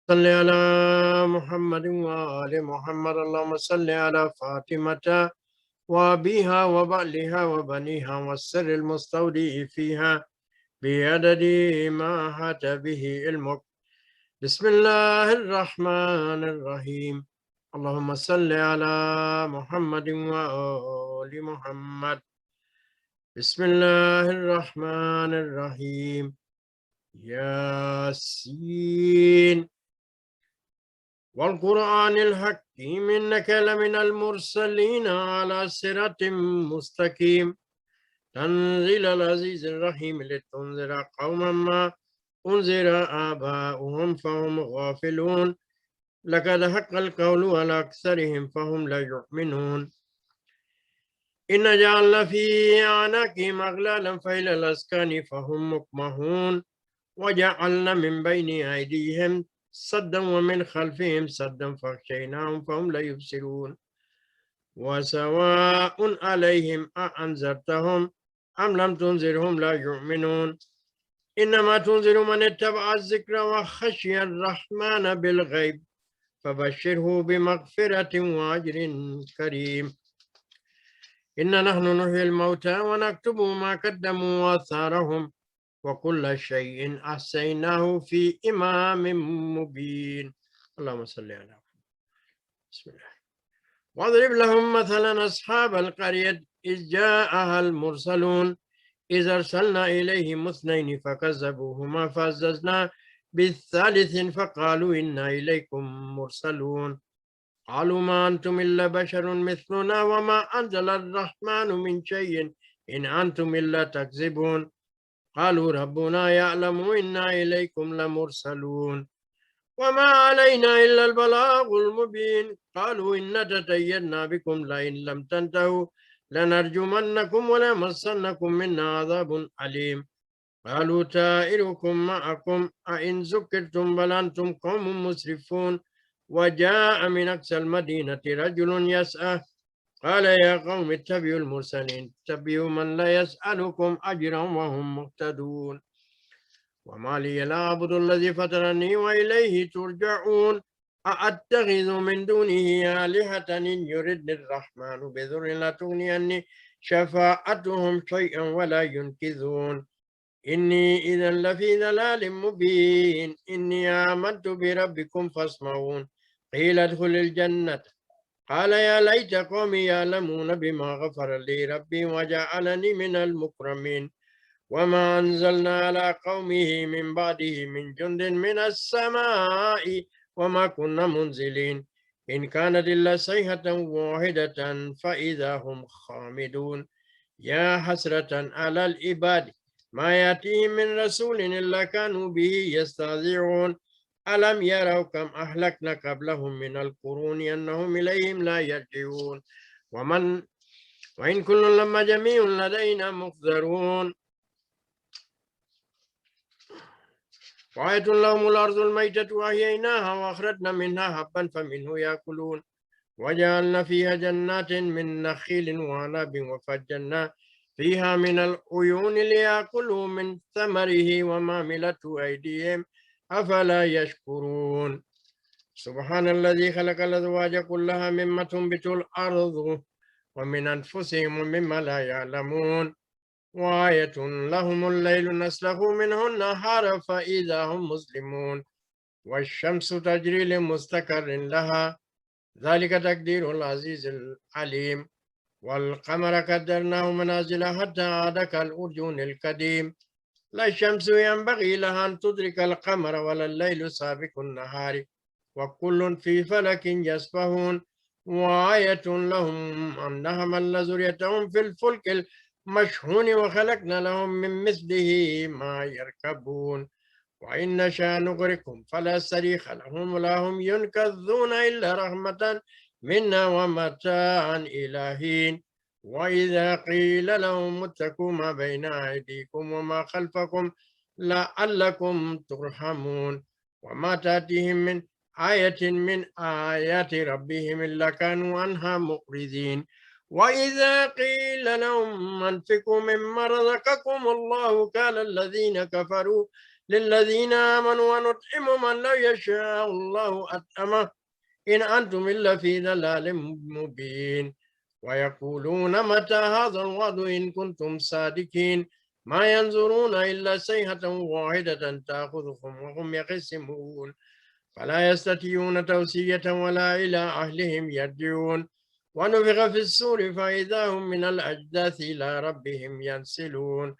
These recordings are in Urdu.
صل على محمد وآل محمد. اللهم صل على فاطمة وأبيها وبعلها وبنيها والسر المستودع فيها بعدد ما أحاط به علمك. بسم الله الرحمن الرحيم. اللهم صل على محمد وآل محمد. بسم الله الرحمن الرحيم. ياسين والقرآن الحكيم إنك لمن المرسلين على صراط مستقيم تنزيل العزيز الرحيم لتنذر قوما ما أنذر آباؤهم فهم غافلون لقد حق القول على أكثرهم فهم لا يؤمنون إن جعلنا في أعناقهم أغلالا فإلى الأذقان فهم مقمحون وجعلنا من بين أيديهم سدا ومن خلفهم سدا فأغشيناهم فهم لا يبصرون وسواء عليهم أأنذرتهم أم لم تنذرهم لا يؤمنون إنما تنذر من اتبع الذكر وخشي الرحمن بالغيب فبشره بمغفرة وأجر كريم. إنا نحن نحيي الموتى ونكتب ما قدموا وآثارهم وكل شيء أحصيناه في إمام مبين. اللهم صل على محمد. بسم الله. واضرب لهم مثلا أصحاب القرية إذ جاءها المرسلون إذ أرسلنا إليهم اثنين فكذبوهما فعززنا بالثالث فقالوا إنا إليكم مرسلون قالوا ما أنتم إلا بشر مثلنا وما أنزل الرحمن من شيء إن أنتم إلا تكذبون قالوا ربنا يعلم إنا إليكم لمرسلون وما علينا إلا البلاغ المبين قالوا إنا تطيرنا بكم لئن لم تنتهوا لنرجمنكم وليمسنكم منا عذاب أليم قالوا طائركم معكم أئن ذكرتم بل أنتم قوم مسرفون وجاء من أقصى المدينة رجل يسعى قال يا قوم اتبعوا المرسلين اتبعوا من لا يسألكم أجرا وهم مهتدون وما لي لا أعبد الذي فطرني وإليه ترجعون أأتخذ من دونه آلهة إن يردني الرحمن بضر لا تغني عني شفاعتهم شيئا ولا ينقذون إني إذا لفي ضلال مبين إني آمنت بربكم فاسمعون قيل ادخل الجنة قال يا ليت قومي يعلمون بما غفر لي ربي وجعلني من المكرمين وما أنزلنا على قومه من بعده من جند من السماء وما كنا منزلين إن كانت إلا صيحة واحدة فإذا هم خامدون يا حسرة على العباد ما يأتيهم من رسول إلا كانوا به يستهزئون ألم يروا كم أهلكنا قبلهم من القرون أنهم إليهم لا يرجعون وإن كل لما جميع لدينا محضرون وآية لهم الأرض الميتة وأحييناها وأخرجنا منها حبا فمنه يأكلون وجعلنا فيها جنات من نخيل وعنب وفجرنا فيها من العيون ليأكلوا من ثمره وما عملت أيديهم أفلا يشكرون سبحان الذي خلق الأزواج كلها مما تنبت الأرض ومن أنفسهم ومما لا يعلمون وآية لهم الليل نسلخ منه النهار فإذا هم مسلمون والشمس تجري لمستقر لها ذلك تقدير العزيز العليم والقمر قدرناه منازل حتى عاد كالأرجون القديم لا الشمس ينبغي لها أن تدرك القمر ولا الليل سابق النهار وكل في فلك يسبحون وآية لهم أن حملنا ذريتهم في الفلك المشحون وخلقنا لهم من مثله ما يركبون وإن نشاء نغرقهم فلا صريخ لهم ولا هم ينقذون إلا رحمة منا ومتاعا إلى حين وإذا قيل لهم اتقوا ما بين أيديكم وما خلفكم لعلكم ترحمون وما تأتيهم من آية من آيات ربهم إلا كانوا عنها معرضين وإذا قيل لهم أنفقوا مما رزقكم الله قال الذين كفروا للذين آمنوا ونطعم من لو يشاء الله أطعمه إن أنتم إلا في ضلال مبين ويقولون متى هذا الوعد إن كنتم صادقين ما ينظرون إلا صيحة واحدة تأخذهم وهم يخصمون فلا يستطيعون توصية ولا إلى أهلهم يرجعون ونفخ في الصور فإذا هم من الأجداث إلى ربهم ينسلون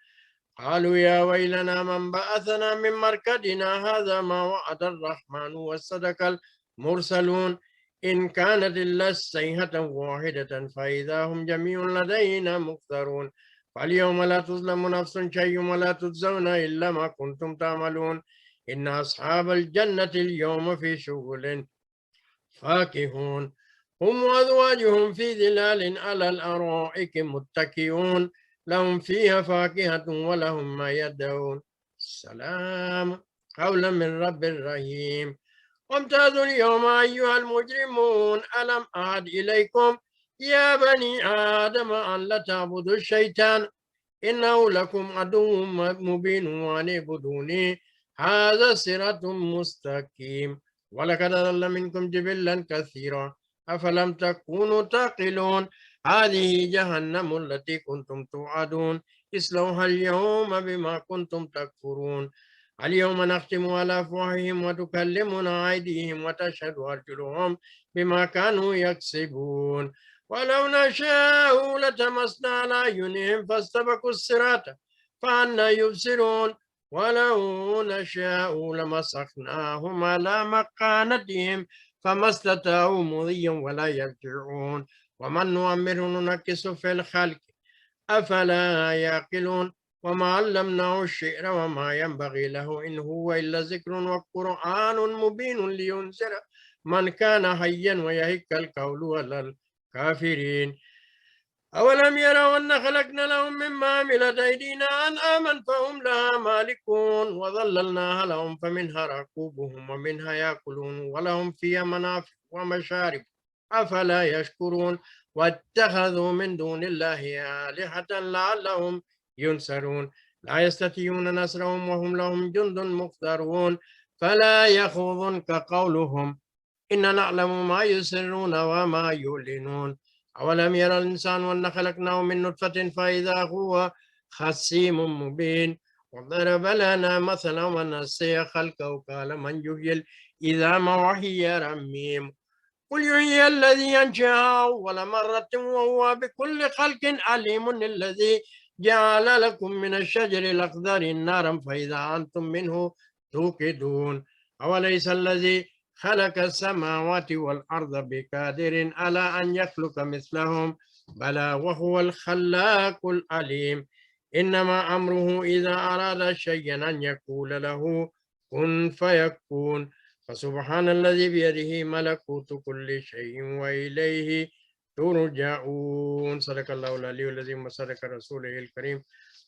قالوا يا ويلنا من بعثنا من مركدنا هذا ما وعد الرحمن وصدق المرسلون إن كانت إلا صيحة واحدة فإذا هم جميع لدينا محضرون فاليوم لا تظلم نفس شيء ولا تجزون إلا ما كنتم تعملون إن أصحاب الجنة اليوم في شغل فاكهون هم وأزواجهم في ظلال على الأرائك متكئون لهم فيها فاكهة ولهم ما يدعون سلام قولا من رب رحيم وامتازوا اليوم أيها المجرمون ألم أعد إليكم يا بني آدم أن لا تعبدوا الشيطان إنه لكم عدو مبين وأن اعبدوني هذا صراط مستقيم ولقد أضل منكم جبلا كثيرا أفلم تكونوا تعقلون هذه جهنم التي كنتم توعدون اصلوها اليوم بما كنتم تكفرون اليوم نختم على أفواههم وتكلمنا أيديهم وتشهد أرجلهم بما كانوا يكسبون ولو نشاء لتمسنا على أعينهم فاستبقوا الصراط فأنى يبصرون ولو نشاء لمسخناهم على مكانتهم فما استطاعوا مضيا ولا يرجعون ومن نؤمره ننكس في الخلق أفلا يعقلون وما علمناه الشعر وما ينبغي له إن هو إلا ذكر وقرآن مبين لينذر من كان حيا ويهك القول على الكافرين أولم يروا أن خلقنا لهم مما عملت أيدينا أنعاما فهم لها مالكون وظللناها لهم فمنها ركوبهم ومنها يأكلون ولهم فيها منافع ومشارب أفلا يشكرون واتخذوا من دون الله آلهة لعلهم ينصرون لا يستطيعون نصرهم وهم لهم جند مقترون فلا يخوضنك قولهم إن نعلم ما يسرون وما يعلنون أولم يرى الإنسان أن خلقناه من نطفة فإذا هو خصيم مبين وضرب لنا مثلا ونسي خلقه قال من يحيي العظام وهي رميم قل يحيي الذي أنشأها أول مرة وهو بكل خلق عليم الذي جعل لكم من الشجر الأخضر نارا فإذا أنتم منه توقدون أوليس الذي خلق السماوات والأرض بقادر على أن يخلق مثلهم بلى وهو الخلاق العليم إنما أمره إذا أراد شيئا أن يقول له كن فيكون فسبحان الذي بيده ملكوت كل شيء وإليه ترجعون صدق الله العلي العظيم وصدق رسوله الكريم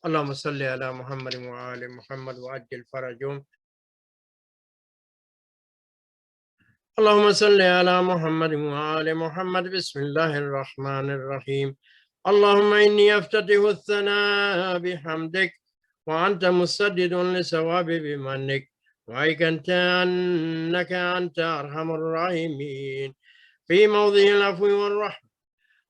اللهم صل على محمد وآل محمد وعجل فرجهم اللهم صل على محمد وآل محمد بسم الله الرحمن الرحيم اللهم إني أفتتح الثناء بحمدك وأنت مسدد لثواب بمنك وأيقنت أنك أنت أرحم الراحمين في موضع العفو والرحمة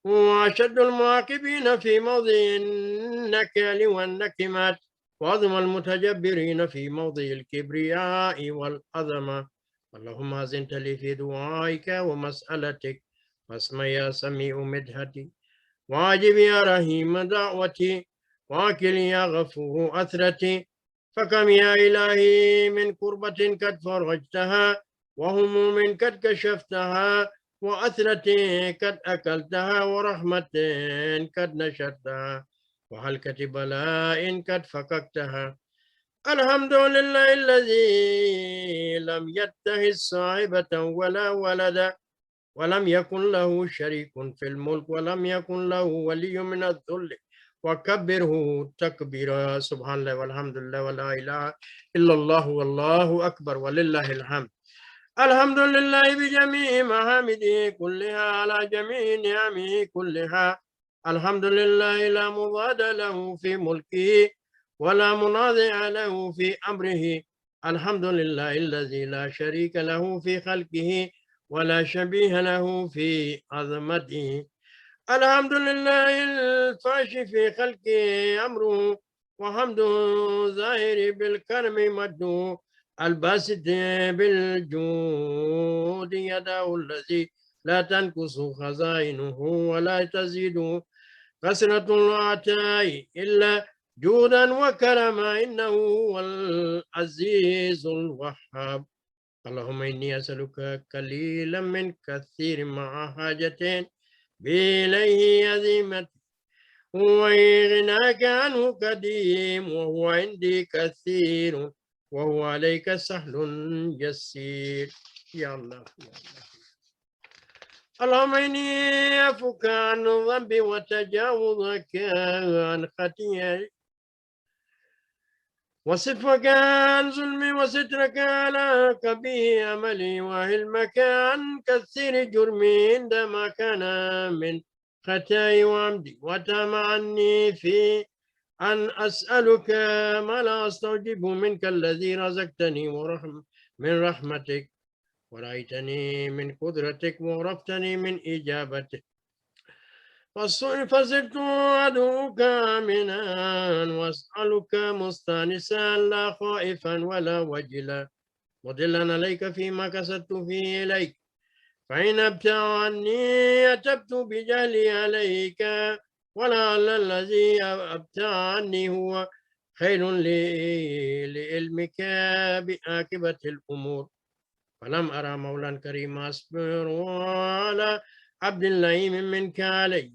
وأشد المعاقبين في موضع النكال والنكمات وعظم المتجبرين في موضع الكبرياء والعظمة اللهم أزنت لي في دعائك ومسألتك واسمع يا سميع مدحتي واجب يا رحيم دعوتي واكل يا غفور أثرتي فكم يا إلهي من كربة قد فرجتها وهموم قد كشفتها وأثرة قد أكلتها ورحمة قد نشرتها وهلكة بلاء قد فككتها الحمد لله الذي لم يتخذ صاحبة ولا ولدا ولم يكن له شريك في الملك ولم يكن له ولي من الذل وكبره تكبيرا سبحان الله والحمد لله ولا إله إلا الله والله أكبر ولله الحمد الحمد لله بجميع محامده كلها على جميع نعمه كلها الحمد لله لا مضاد له في ملكه ولا منازع له في أمره الحمد لله الذي لا شريك له في خلقه ولا شبيه له في عظمته. الحمد لله الفاشي في خلقه أمره، وحمده ظاهر بالكرم مده، الباسط بالجود يده الذي لا تنقص خزائنه ولا تزيد كثرة العطاء إلا جودا وكرما، إنه هو العزيز الوهاب. اللهم إني أسألك قليلا من كثير مع حاجتين بإليه عزيمة، وغناك عنه قديم، وهو عندي كثير، وهو عليك سهل يسير. يا الله يا الله. اللهم إني أفك عن الذنب وتجاوزك عن خطيئتي، وصفك عن ظلمي، وسترك على كبيه عملي، وعلمك عن كثير جرمي عندما كان من خطاي وعمدي، وتام عني في أن أسألك ما لا أستوجب منك الذي رزقتني من رحمتك، ورأيتني من قدرتك، وعرفتني من إجابتك، فصرت أدعوك آمنا وأسألك مستانسا لا خائفا ولا وجلا، مضلا عليك فيما كسبت فيه إليك، فإن أبت عني أتبت بجهلي عليك، ولعل الذي أبت عني هو خير لي لعلمك بعاقبة الأمور. فلم أرى مولا كريما أصبر على عبد اللئيم منك علي.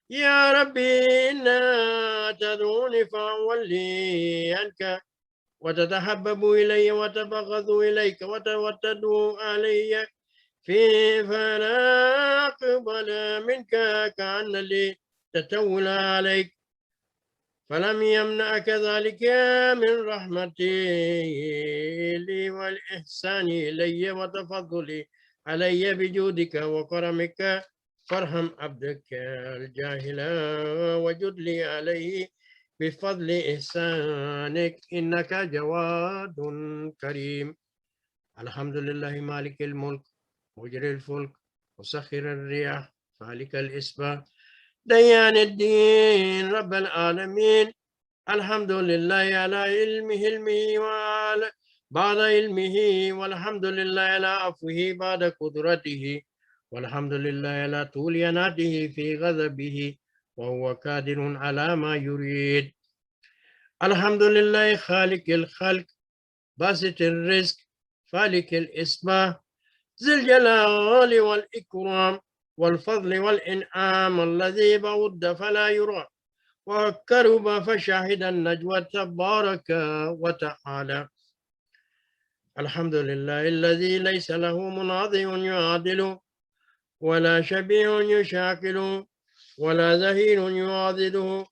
يا ربي إنا تدعوني فأولي عنك، وتتحبب إلي وتبغض إليك، وتدعو علي في فلا أقبل منك، كأن لي تتول عليك، فلم يمنعك ذلك من رحمتي لي والإحسان إلي وتفضلي علي بجودك وكرمك، فارحم عبدك الجاهل وجد لي عليه بفضل إحسانك، إنك جواد كريم. الحمد لله مالك الملك مجري الفلك مسخر الرياح فالك الإصباح ديان الدين رب العالمين. الحمد لله على علمه وعلى بعد علمه، والحمد لله على عفوه بعد قدرته، والحمد لله على طول يناته في غضبه، وهو قادر على ما يريد. الحمد لله خالق الخلق باسط الرزق فالك الإصباح ذي الجلال والإكرام والفضل والإنعام، الذي بعد فلا يرى وقرب فشهد النجوى تبارك وتعالى. الحمد لله الذي ليس له مناظر يعادل، ولا شبيه يشاكل، ولا زهير يعاضده،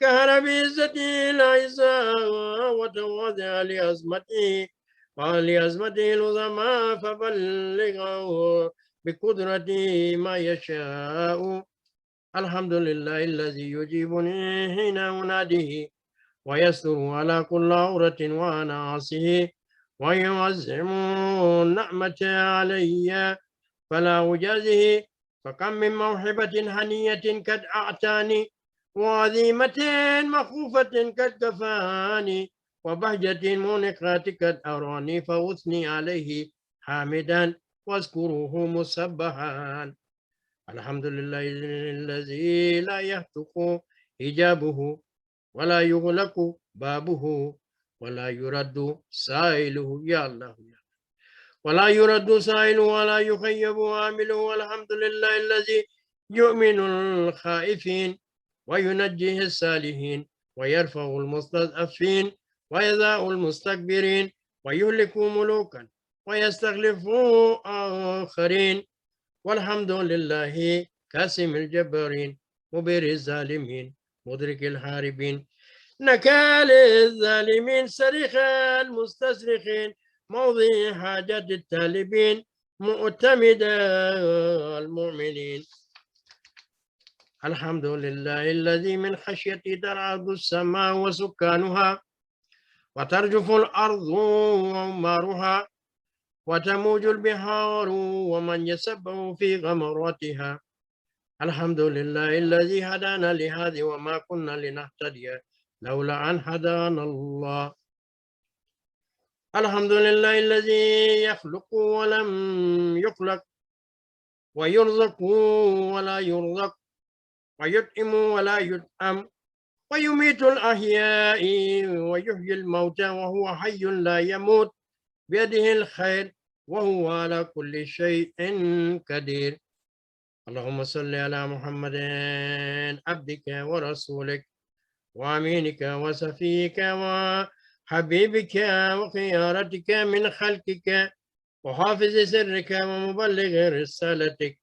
كهر بعزته العزاء وتواضع لعظمته، ولعظمته العظمى فبلغه بقدرته ما يشاء. الحمد لله الذي يجيبني حين أناديه، ويستر على كل عورة وأنا عاصيه، ويعزم النعمة علي فلا أجازه، فكم من موهبة هنية قد أعطاني، وعظيمة مخوفة قد كفاني، وبهجة منقة قد أراني، فأثني عليه حامدا واذكره مسبحا. الحمد لله الذي لا يهتك حجابه، ولا يغلق بابه، ولا يرد سائله. يا الله يا، ولا يرد سائله، ولا يخيب عامله. والحمد لله الذي يؤمن الخائفين، وينجيه الصالحين، ويرفع المستضعفين، ويذاء المستكبرين، ويهلك ملوكا ويستخلف آخرين. والحمد لله كاسم الجبارين مبر الظالمين مدرك الحاربين نكال الظالمين صريخ المستصرخين موضع حاجات الطالبين معتمد المؤمنين. الحمد لله الذي من خشيته ترعد السماء وسكانها، وترجف الأرض وعمارها وتموج البحار ومن يسبح في غمراتها. الحمد لله الذي هدانا لهذه وما كنا لنهتدي لولا أن هدانا الله. الحمد لله الذي يخلق ولم يخلق ويرزق ولا يرزق ويطعم ولا يطعم ويميت الأحياء ويحيي الموتى وهو حي لا يموت بيده الخير وهو على كل شيء قدير. اللهم صل على محمد عبدك ورسولك وأمينك وصفيك وحبيبك وخيارتك من خلقك وحافظ سرك ومبلغ رسالتك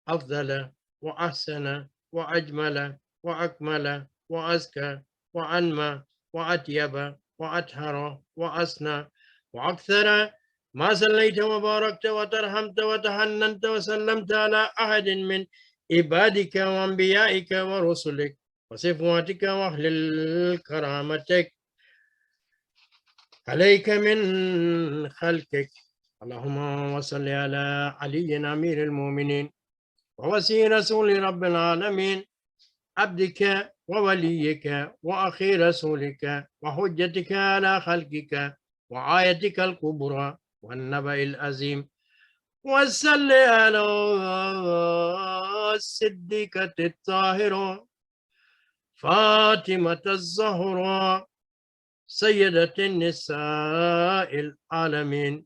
أفضل وأحسن وأجمل وأكمل وأزكى وأنمى وأطيب وأطهر وأسنى وأكثر ما صليت وباركت وترحمت وتحننت وسلمت على أحد من عبادك وأنبيائك ورسلك وصفواتك وأهل الكرامتك عليك من خلقك. اللهم صل على علي أمير المؤمنين ووصي رسول رب العالمين عبدك ووليك وأخي رسولك وحجتك على خلقك وآيتك الكبرى والنبأ العظيم. وصل على الصديقة الطاهرة فاطمة الزهراء سيدة النساء العالمين.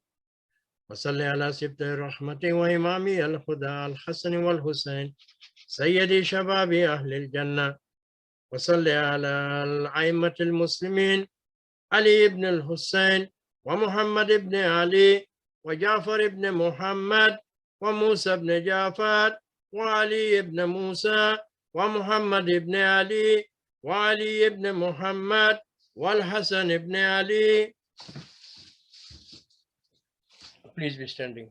وصل على سبط الرحمة وإمام الهدى الحسن والحسين سيد شباب أهل الجنة. وصل على الأئمة المسلمين علي بن الحسين ومحمد بن علي وجعفر بن محمد وموسى بن جعفر وعلي بن موسى ومحمد بن علي وعلي بن محمد والحسن بن علي. Please be standing.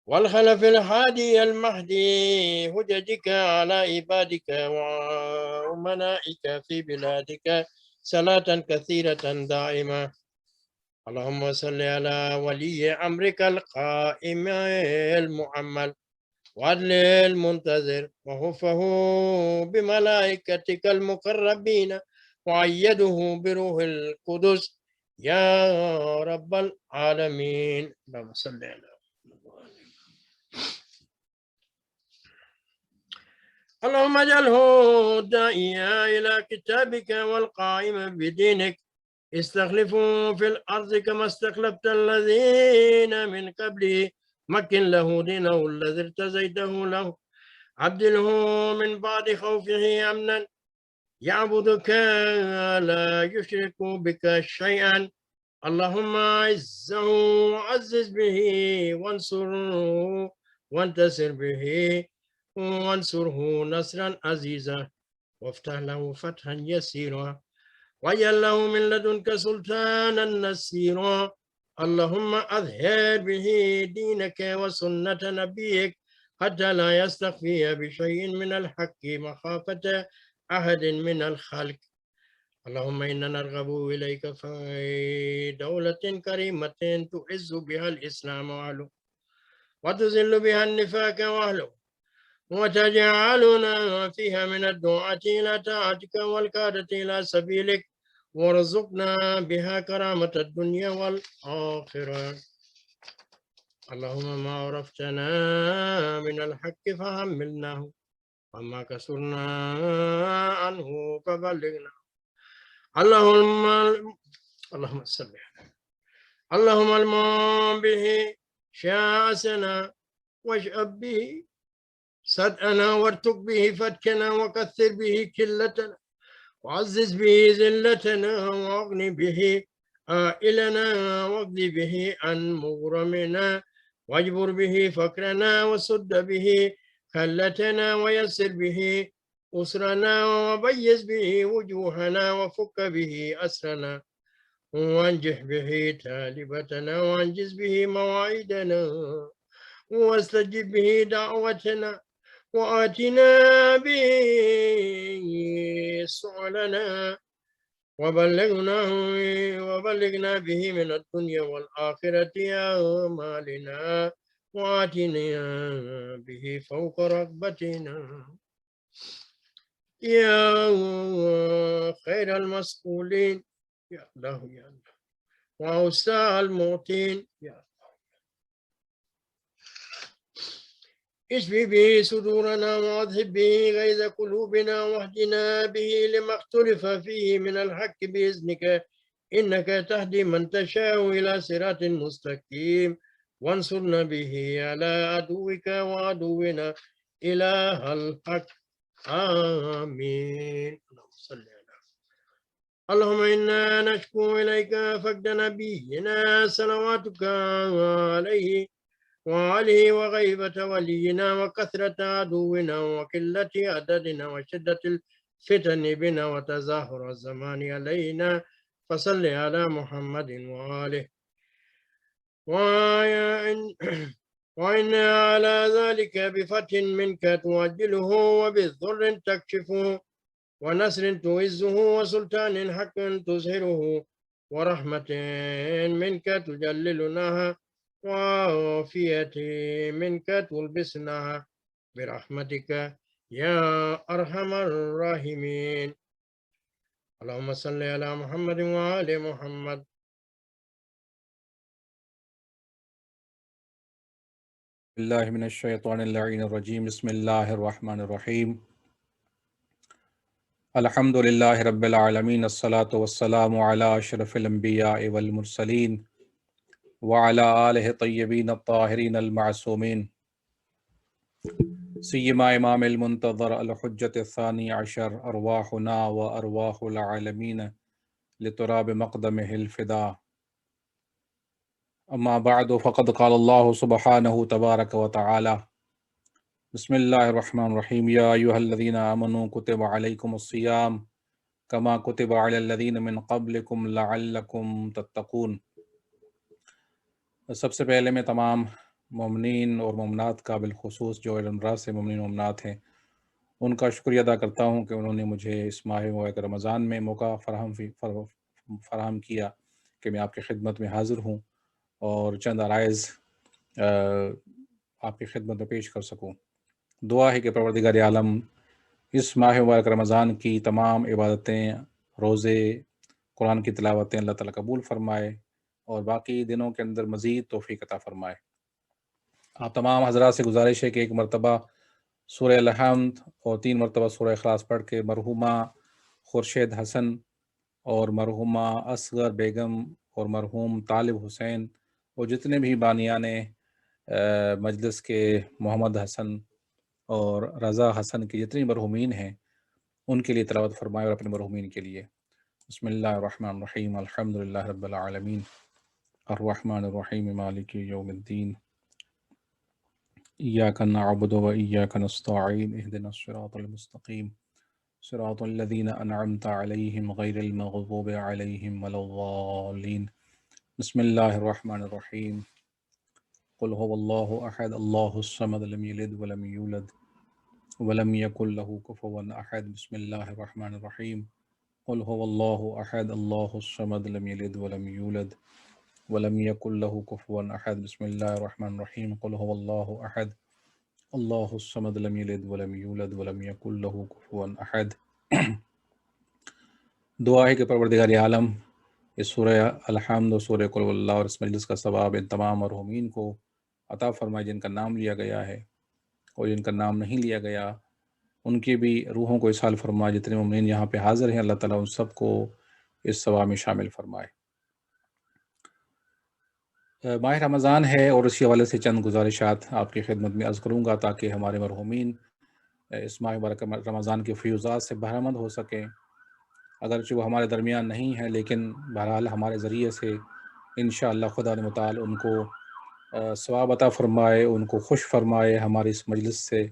والخلف الحادي المهدي هججك على عبادك وأمنائك في بلادك صلاة كثيرة دائمة. اللهم صل على ولي أمرك القائم المؤمل وعدل المنتظر وحفه بملائكتك المقربين وأيده بروح القدس يا رب العالمين. اللهم صل على اللهم اجعله داعيا إلى كتابك والقائم بدينك. استخلفوا في الأرض كما استخلفت الذين من قبله مكن له دينه الذي ارتزيته له عبدله من بعد خوفه أمنا يعبدك لا يشرك بك شيئا. اللهم أعزه وعزز به وانصره وانتصر به وانصره نصرا عزيزا وافتح له فتحا يسيرا واجعل له من لدنك سلطانا نصيرا. اللهم أظهر به دينك وسنة نبيك حتى لا يستخفي بشيء من الحق مخافة أحد من الخلق. اللهم إنا نرغب إليك في دولة كريمة تعز بها الإسلام وأهله وتذل بها النفاق وأهله وتجعلنا فيها من الدعاة إلى طاعتك والقادة إلى سبيلك وارزقنا بها كرامة الدنيا والآخرة. اللهم ما عرفتنا من الحق فحملناه وما كسرنا عنه فبلغنا. اللهم صل اللهم المام به شاسنا واشأب به صدقنا وارتق به فتكنا وكثر به كلتنا وعزز به ذلتنا واغن به عائلنا واقض به عن مغرمنا واجبر به فقرنا وسد به خلتنا ويسر به أسرنا وبيز به وجوهنا وفك به أسرنا وانجح به تالبتنا وانجز به مواعيدنا واستجب به دعوتنا وآتنا به سؤلنا وبلغنا به من الدنيا والآخرة أعمالنا وآتنا به فوق رغبتنا يا خير المسؤولين يا الله يا الله وأوسع المعطين يا اشفي به صدورنا واذهب به غيظ قلوبنا واهدنا به لما اختلف فيه من الحق بإذنك إنك تهدي من تشاء إلى صراط مستقيم وانصرنا به على عدوك وعدونا إله الحق آمين. اللهم صل على اللهم إنا نشكو إليك فقد نبينا صلواتك عليه وعليه وغيبة ولينا وكثرة عدونا وقلة عددنا وشدة الفتن بنا وتظاهر الزمان علينا فصل على محمد وآله وإن على ذلك بفتح منك توجله وبالضر تكشفه ونصر تعزه وسلطان حق تظهره ورحمة منك تجللناها وعافية منك تلبسناها برحمتك يا أرحم الراحمين. اللهم صل على محمد وآل محمد. بالله من الشيطان اللعين الرجيم بسم الله الرحمن الرحيم الحمد لله رب العالمين الصلاة والسلام على أشرف الأنبياء والمرسلين وعلى آله الطيبين الطاهرين المعصومين سيما إمام المنتظر الحجة الثاني عشر أرواحنا وأرواح العالمين لتراب مقدمه الفداء أما بعد فقد قال الله سبحانه تبارك وتعالى بسم الله الرحمن الرحيم يا أيها الذين آمنوا كتب عليكم الصيام كما كتب على الذين من قبلكم لعلكم تتقون. سب سے پہلے میں تمام مومنین اور مومنات کا بالخصوص جو رمضان سے مومنین مومنات ہیں ان کا شکریہ ادا کرتا ہوں کہ انہوں نے مجھے اس ماہ مبارک رمضان میں موقع فراہم کیا کہ میں آپ کی خدمت میں حاضر ہوں اور چند عرائض آپ کی خدمت میں پیش کر سکوں. دعا ہے کہ پروردگار عالم اس ماہ مبارک رمضان کی تمام عبادتیں، روزے، قرآن کی تلاوتیں اللہ تعالیٰ قبول فرمائے اور باقی دنوں کے اندر مزید توفیق عطا فرمائے. آپ تمام حضرات سے گزارش ہے کہ ایک مرتبہ سورہ الحمد اور 3 مرتبہ سورہ اخلاص پڑھ کے مرحومہ خورشید حسن اور مرحومہ اصغر بیگم اور مرحوم طالب حسین اور جتنے بھی بانیان مجلس کے محمد حسن اور رضا حسن کی جتنی مرحومین ہیں ان کے لیے تلاوت فرمائے اور اپنے مرحومین کے لیے. بسم اللہ الرحمن الرحیم الحمدللہ رب العالمین الرحمن الرحیم مالک یوم الدین ایاک نعبد و ایاک نستعین اہدنا الصراط المستقیم صراط الذین انعمت علیہم غیر المغضوب علیہم ولا الضالین. بسم اللہ الرحمن الرحیم قل هو اللہ احد اللہ الصمد لم یلد ولم یولد ولم يكن له كفوا أحد. بسم الله الرحمن الرحيم قل هو الله أحد الله الصمد لم يلد ولم يولد ولم يكن له كفوا أحد. بسم الله الرحمن الرحيم قل هو الله أحد الله الصمد لم يلد ولم يولد ولم يكن له كفوا أحد. دعا ہے کہ پروردگار عالم اس سورہ الحمد و سورہ قل اللہ اور اس مجلس کا ثواب ان تمام مرحومین کو عطا فرمائے جن کا نام لیا گیا ہے اور جن کا نام نہیں لیا گیا ان کی بھی روحوں کو اصحال فرمائے. جتنے مومنین یہاں پہ حاضر ہیں اللہ تعالیٰ ان سب کو اس ثواب میں شامل فرمائے. ماہ رمضان ہے اور اسی حوالے سے چند گزارشات آپ کی خدمت میں عرض کروں گا تاکہ ہمارے مرحومین اس ماہ مبارک رمضان کے فیوزات سے بہرمند ہو سکیں. اگرچہ وہ ہمارے درمیان نہیں ہے لیکن بہرحال ہمارے ذریعے سے انشاءاللہ خدا متعال ان کو ثواب عطا فرمائے، ان کو خوش فرمائے ہمارے اس مجلس سے،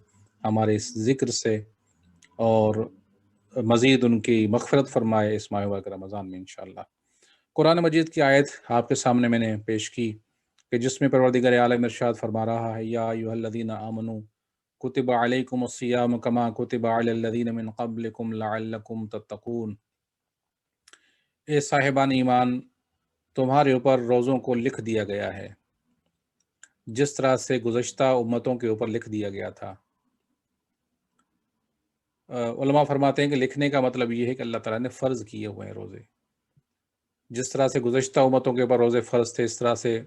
ہمارے اس ذکر سے، اور مزید ان کی مغفرت فرمائے اس ماہ مبارک رمضان میں انشاءاللہ. قرآن مجید کی آیت آپ کے سامنے میں نے پیش کی کہ جس میں پروردگار عالم ارشاد فرما رہا ہے یا ایھا الذین آمنوا کتب علیکم الصیام کما کتب علی الذین من قبلکم لعلکم تتقون. اے صاحبان ایمان، تمہارے اوپر روزوں کو لکھ دیا گیا ہے جس طرح سے گزشتہ امتوں کے اوپر لکھ دیا گیا تھا۔ علماء فرماتے ہیں کہ لکھنے کا مطلب یہ ہے کہ اللہ تعالیٰ نے فرض کیے ہوئے ہیں روزے، جس طرح سے گزشتہ امتوں کے اوپر روزے فرض تھے، اس طرح سے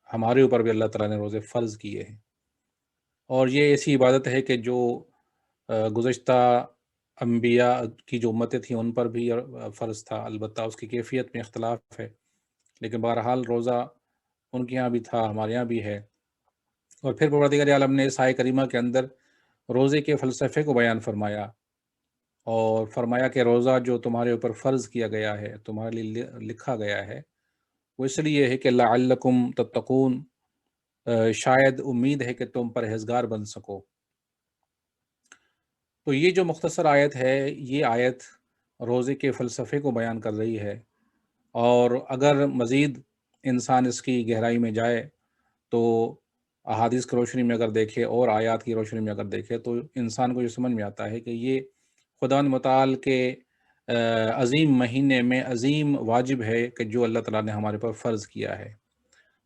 ہمارے اوپر بھی اللہ تعالیٰ نے روزے فرض کیے ہیں۔ اور یہ ایسی عبادت ہے کہ جو گزشتہ انبیاء کی جو امتیں تھیں ان پر بھی فرض تھا، البتہ اس کی کیفیت میں اختلاف ہے، لیکن بہرحال روزہ ان کے یہاں بھی تھا، ہمارے یہاں بھی ہے۔ اور پھر پروردگار عالم نے اس آیہ کریمہ کے اندر روزے کے فلسفے کو بیان فرمایا اور فرمایا کہ روزہ جو تمہارے اوپر فرض کیا گیا ہے، تمہارے لیے لکھا گیا ہے، وہ اس لیے ہے کہ لعلکم تتقون، شاید امید ہے کہ تم پرہیزگار بن سکو۔ تو یہ جو مختصر آیت ہے، یہ آیت روزے کے فلسفے کو بیان کر رہی ہے، اور اگر مزید انسان اس کی گہرائی میں جائے تو احادیث کی روشنی میں اگر دیکھے اور آیات کی روشنی میں اگر دیکھے تو انسان کو یہ سمجھ میں آتا ہے کہ یہ خدا متعال کے عظیم مہینے میں عظیم واجب ہے کہ جو اللہ تعالیٰ نے ہمارے پر فرض کیا ہے۔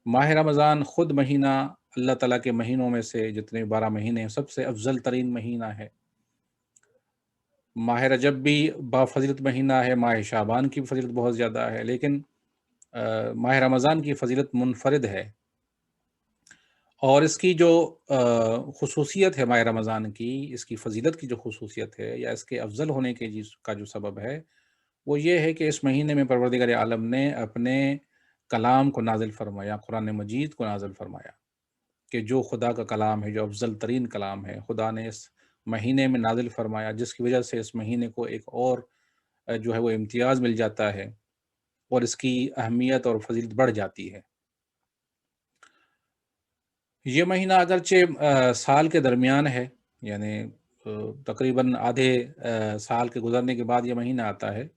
ماہ رمضان خود مہینہ اللہ تعالیٰ کے مہینوں میں سے جتنے 12 مہینے ہیں سب سے افضل ترین مہینہ ہے۔ ماہ رجب بھی بافضیلت مہینہ ہے، ماہ شعبان کی فضیلت بہت زیادہ ہے، لیکن ماہ رمضان کی فضیلت منفرد ہے۔ اور اس کی جو خصوصیت ہے ماہ رمضان کی، اس کی فضیلت کی جو خصوصیت ہے یا اس کے افضل ہونے کے کا جو سبب ہے، وہ یہ ہے کہ اس مہینے میں پروردگار عالم نے اپنے کلام کو نازل فرمایا، قرآن مجید کو نازل فرمایا، کہ جو خدا کا کلام ہے، جو افضل ترین کلام ہے، خدا نے اس مہینے میں نازل فرمایا، جس کی وجہ سے اس مہینے کو ایک اور جو ہے وہ امتیاز مل جاتا ہے اور اس کی اہمیت اور فضیلت بڑھ جاتی ہے۔ یہ مہینہ اگرچہ سال کے درمیان ہے، یعنی تقریباً آدھے سال کے گزرنے کے بعد یہ مہینہ آتا ہے،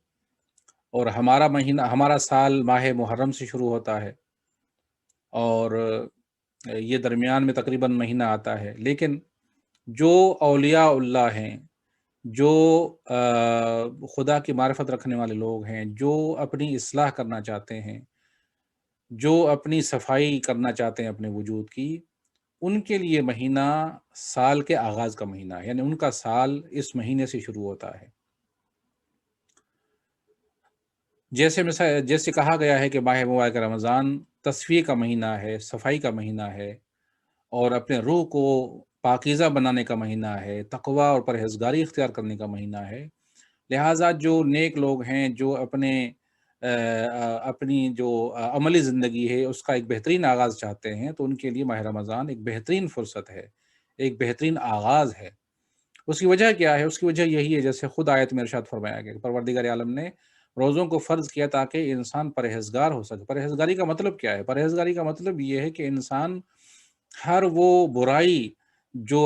اور ہمارا سال ماہ محرم سے شروع ہوتا ہے، اور یہ درمیان میں تقریباً مہینہ آتا ہے، لیکن جو اولیاء اللہ ہیں، جو خدا کی معرفت رکھنے والے لوگ ہیں، جو اپنی اصلاح کرنا چاہتے ہیں، جو اپنی صفائی کرنا چاہتے ہیں اپنے وجود کی، ان کے لیے مہینہ سال کے آغاز کا مہینہ ہے، یعنی ان کا سال اس مہینے سے شروع ہوتا ہے۔ جیسے کہا گیا ہے کہ ماہ مبارک رمضان تصفیہ کا مہینہ ہے، صفائی کا مہینہ ہے، اور اپنے روح کو پاکیزہ بنانے کا مہینہ ہے، تقوی اور پرہیزگاری اختیار کرنے کا مہینہ ہے۔ لہٰذا جو نیک لوگ ہیں، جو اپنی جو عملی زندگی ہے اس کا ایک بہترین آغاز چاہتے ہیں، تو ان کے لیے ماہ رمضان ایک بہترین فرصت ہے، ایک بہترین آغاز ہے۔ اس کی وجہ کیا ہے؟ اس کی وجہ یہی ہے، جیسے خود آیت میں ارشاد فرمایا گیا کہ پروردگار عالم نے روزوں کو فرض کیا تاکہ انسان پرہیزگار ہو سکے۔ پرہیزگاری کا مطلب کیا ہے؟ پرہیزگاری کا مطلب یہ ہے کہ انسان ہر وہ برائی،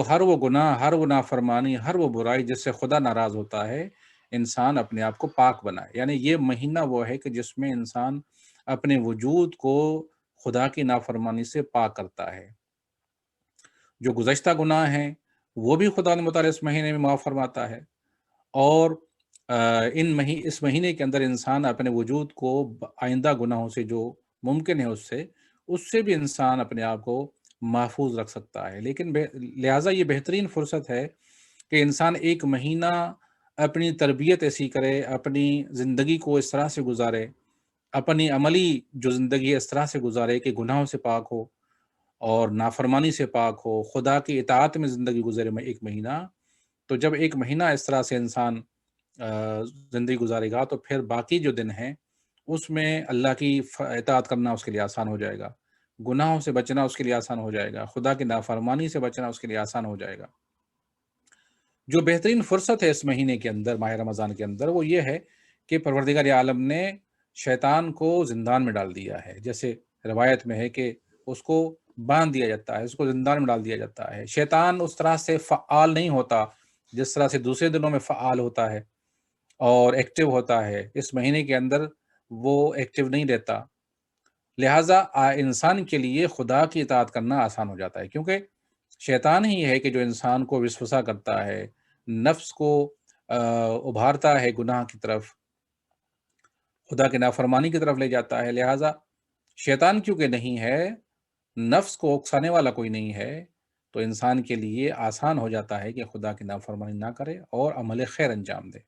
ہر وہ گناہ، ہر وہ نافرمانی، ہر وہ برائی جس سے خدا ناراض ہوتا ہے، انسان اپنے آپ کو پاک بنائے۔ یعنی یہ مہینہ وہ ہے کہ جس میں انسان اپنے وجود کو خدا کی نافرمانی سے پاک کرتا ہے۔ جو گزشتہ گناہ ہیں وہ بھی خدا متعال اس مہینے میں معاف فرماتا ہے، اور اس مہینے کے اندر انسان اپنے وجود کو آئندہ گناہوں سے جو ممکن ہے اس سے بھی انسان اپنے آپ کو محفوظ رکھ سکتا ہے۔ لیکن لہٰذا یہ بہترین فرصت ہے کہ انسان ایک مہینہ اپنی تربیت ایسی کرے، اپنی زندگی کو اس طرح سے گزارے، اپنی عملی جو زندگی ہے اس طرح سے گزارے کہ گناہوں سے پاک ہو اور نافرمانی سے پاک ہو، خدا کی اطاعت میں زندگی گزارے میں ایک مہینہ۔ تو جب ایک مہینہ اس طرح سے انسان زندگی گزارے گا تو پھر باقی جو دن ہیں اس میں اللہ کی اطاعت کرنا اس کے لیے آسان ہو جائے گا، گناہوں سے بچنا اس کے لیے آسان ہو جائے گا، خدا کی نافرمانی سے بچنا اس کے لیے آسان ہو جائے گا۔ جو بہترین فرصت ہے اس مہینے کے اندر، ماہ رمضان کے اندر، وہ یہ ہے کہ پروردگار عالم نے شیطان کو زندان میں ڈال دیا ہے۔ جیسے روایت میں ہے کہ اس کو باندھ دیا جاتا ہے، اس کو زندان میں ڈال دیا جاتا ہے۔ شیطان اس طرح سے فعال نہیں ہوتا جس طرح سے دوسرے دنوں میں فعال ہوتا ہے اور ایکٹیو ہوتا ہے، اس مہینے کے اندر وہ ایکٹیو نہیں رہتا۔ لہٰذا انسان کے لیے خدا کی اطاعت کرنا آسان ہو جاتا ہے، کیونکہ شیطان ہی ہے کہ جو انسان کو وسوسہ کرتا ہے، نفس کو ابھارتا ہے گناہ کی طرف، خدا کی نافرمانی کی طرف لے جاتا ہے۔ لہٰذا شیطان کیونکہ نہیں ہے، نفس کو اکسانے والا کوئی نہیں ہے، تو انسان کے لیے آسان ہو جاتا ہے کہ خدا کی نافرمانی نہ کرے اور عمل خیر انجام دے۔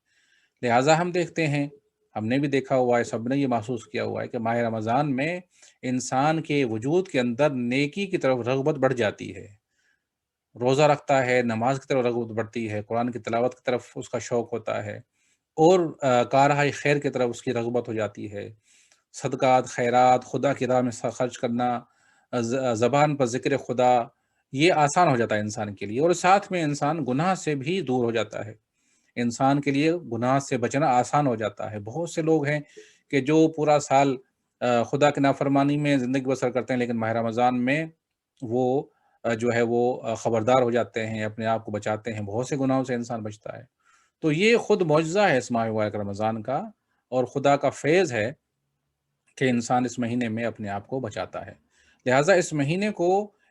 لہٰذا ہم دیکھتے ہیں، ہم نے بھی دیکھا ہوا ہے، سب نے یہ محسوس کیا ہوا ہے کہ ماہ رمضان میں انسان کے وجود کے اندر نیکی کی طرف رغبت بڑھ جاتی ہے۔ روزہ رکھتا ہے، نماز کی طرف رغبت بڑھتی ہے، قرآن کی تلاوت کی طرف اس کا شوق ہوتا ہے، اور کارہائے خیر کی طرف اس کی رغبت ہو جاتی ہے۔ صدقات، خیرات، خدا کی راہ میں خرچ کرنا، زبان پر ذکر خدا، یہ آسان ہو جاتا ہے انسان کے لیے، اور ساتھ میں انسان گناہ سے بھی دور ہو جاتا ہے۔ انسان کے لیے گناہ سے بچنا آسان ہو جاتا ہے۔ بہت سے لوگ ہیں کہ جو پورا سال خدا کی نافرمانی میں زندگی بسر کرتے ہیں، لیکن ماہ رمضان میں وہ جو ہے وہ خبردار ہو جاتے ہیں، اپنے آپ کو بچاتے ہیں، بہت سے گناہوں سے انسان بچتا ہے۔ تو یہ خود معجزہ ہے اس ماہ مبارک رمضان کا، اور خدا کا فیض ہے کہ انسان اس مہینے میں اپنے آپ کو بچاتا ہے۔ لہٰذا اس مہینے کو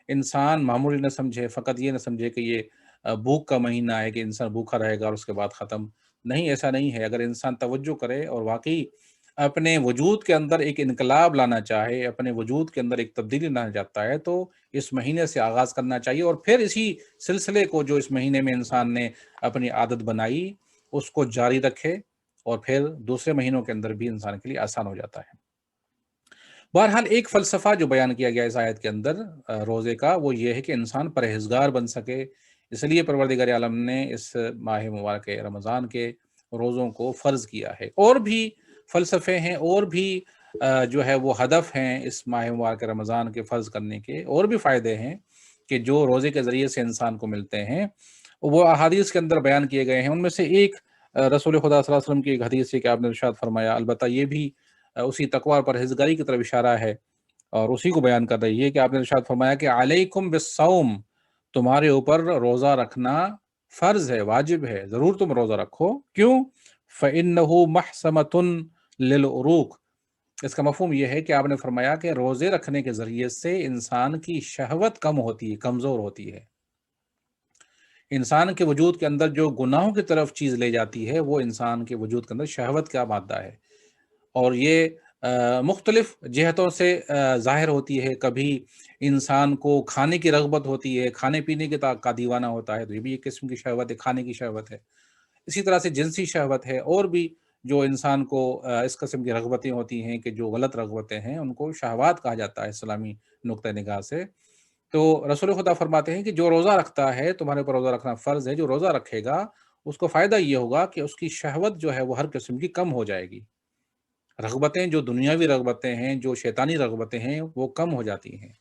انسان معمولی نہ سمجھے، فقط یہ نہ سمجھے کہ یہ بھوک کا مہینہ ہے کہ انسان بھوکا رہے گا اور اس کے بعد ختم۔ نہیں، ایسا نہیں ہے۔ اگر انسان توجہ کرے اور واقعی اپنے وجود کے اندر ایک انقلاب لانا چاہے، اپنے وجود کے اندر ایک تبدیلی لانا چاہتا ہے، تو اس مہینے سے آغاز کرنا چاہیے، اور پھر اسی سلسلے کو جو اس مہینے میں انسان نے اپنی عادت بنائی اس کو جاری رکھے، اور پھر دوسرے مہینوں کے اندر بھی انسان کے لیے آسان ہو جاتا ہے۔ بہرحال ایک فلسفہ جو بیان کیا گیا اس آیت کے اندر روزے کا، وہ یہ ہے کہ انسان پرہیزگار بن سکے، اس لیے پروردگار عالم نے اس ماہ مبارک رمضان کے روزوں کو فرض کیا ہے۔ اور بھی فلسفے ہیں، اور بھی جو ہے وہ ہدف ہیں اس ماہ مبارک رمضان کے فرض کرنے کے، اور بھی فائدے ہیں کہ جو روزے کے ذریعے سے انسان کو ملتے ہیں، وہ احادیث کے اندر بیان کیے گئے ہیں۔ ان میں سے ایک رسول خدا صلی اللہ علیہ وسلم کی ایک حدیث ہے کہ آپ نے ارشاد فرمایا، البتہ یہ بھی اسی تقوی اور پرہیزگاری کی طرف اشارہ ہے، اور اسی کو بیان کر رہی ہے کہ آپ نے ارشاد فرمایا کہ علیکم بالصوم، تمہارے اوپر روزہ رکھنا فرض ہے، واجب ہے، ضرور تم روزہ رکھو۔ کیوں؟ فإنہ محسمۃ للعروق، اس کا مفہوم یہ ہے کہ آپ نے فرمایا کہ روزے رکھنے کے ذریعے سے انسان کی شہوت کم ہوتی ہے، کمزور ہوتی ہے۔ انسان کے وجود کے اندر جو گناہوں کی طرف چیز لے جاتی ہے، وہ انسان کے وجود کے اندر شہوت کا مادہ ہے، اور یہ مختلف جہتوں سے ظاہر ہوتی ہے۔ کبھی انسان کو کھانے کی رغبت ہوتی ہے، کھانے پینے کا دیوانہ ہوتا ہے، تو یہ بھی ایک قسم کی شہوت ہے، کھانے کی شہوت ہے۔ اسی طرح سے جنسی شہوت ہے، اور بھی جو انسان کو اس قسم کی رغبتیں ہوتی ہیں کہ جو غلط رغبتیں ہیں، ان کو شہوات کہا جاتا ہے اسلامی نقطہ نگاہ سے۔ تو رسول خدا فرماتے ہیں کہ جو روزہ رکھتا ہے، تمہارے اوپر روزہ رکھنا فرض ہے، جو روزہ رکھے گا اس کو فائدہ یہ ہوگا کہ اس کی شہوت جو ہے وہ ہر قسم کی کم ہو جائے گی۔ رغبتیں، جو دنیاوی رغبتیں ہیں، جو شیطانی رغبتیں ہیں، وہ کم ہو جاتی ہیں۔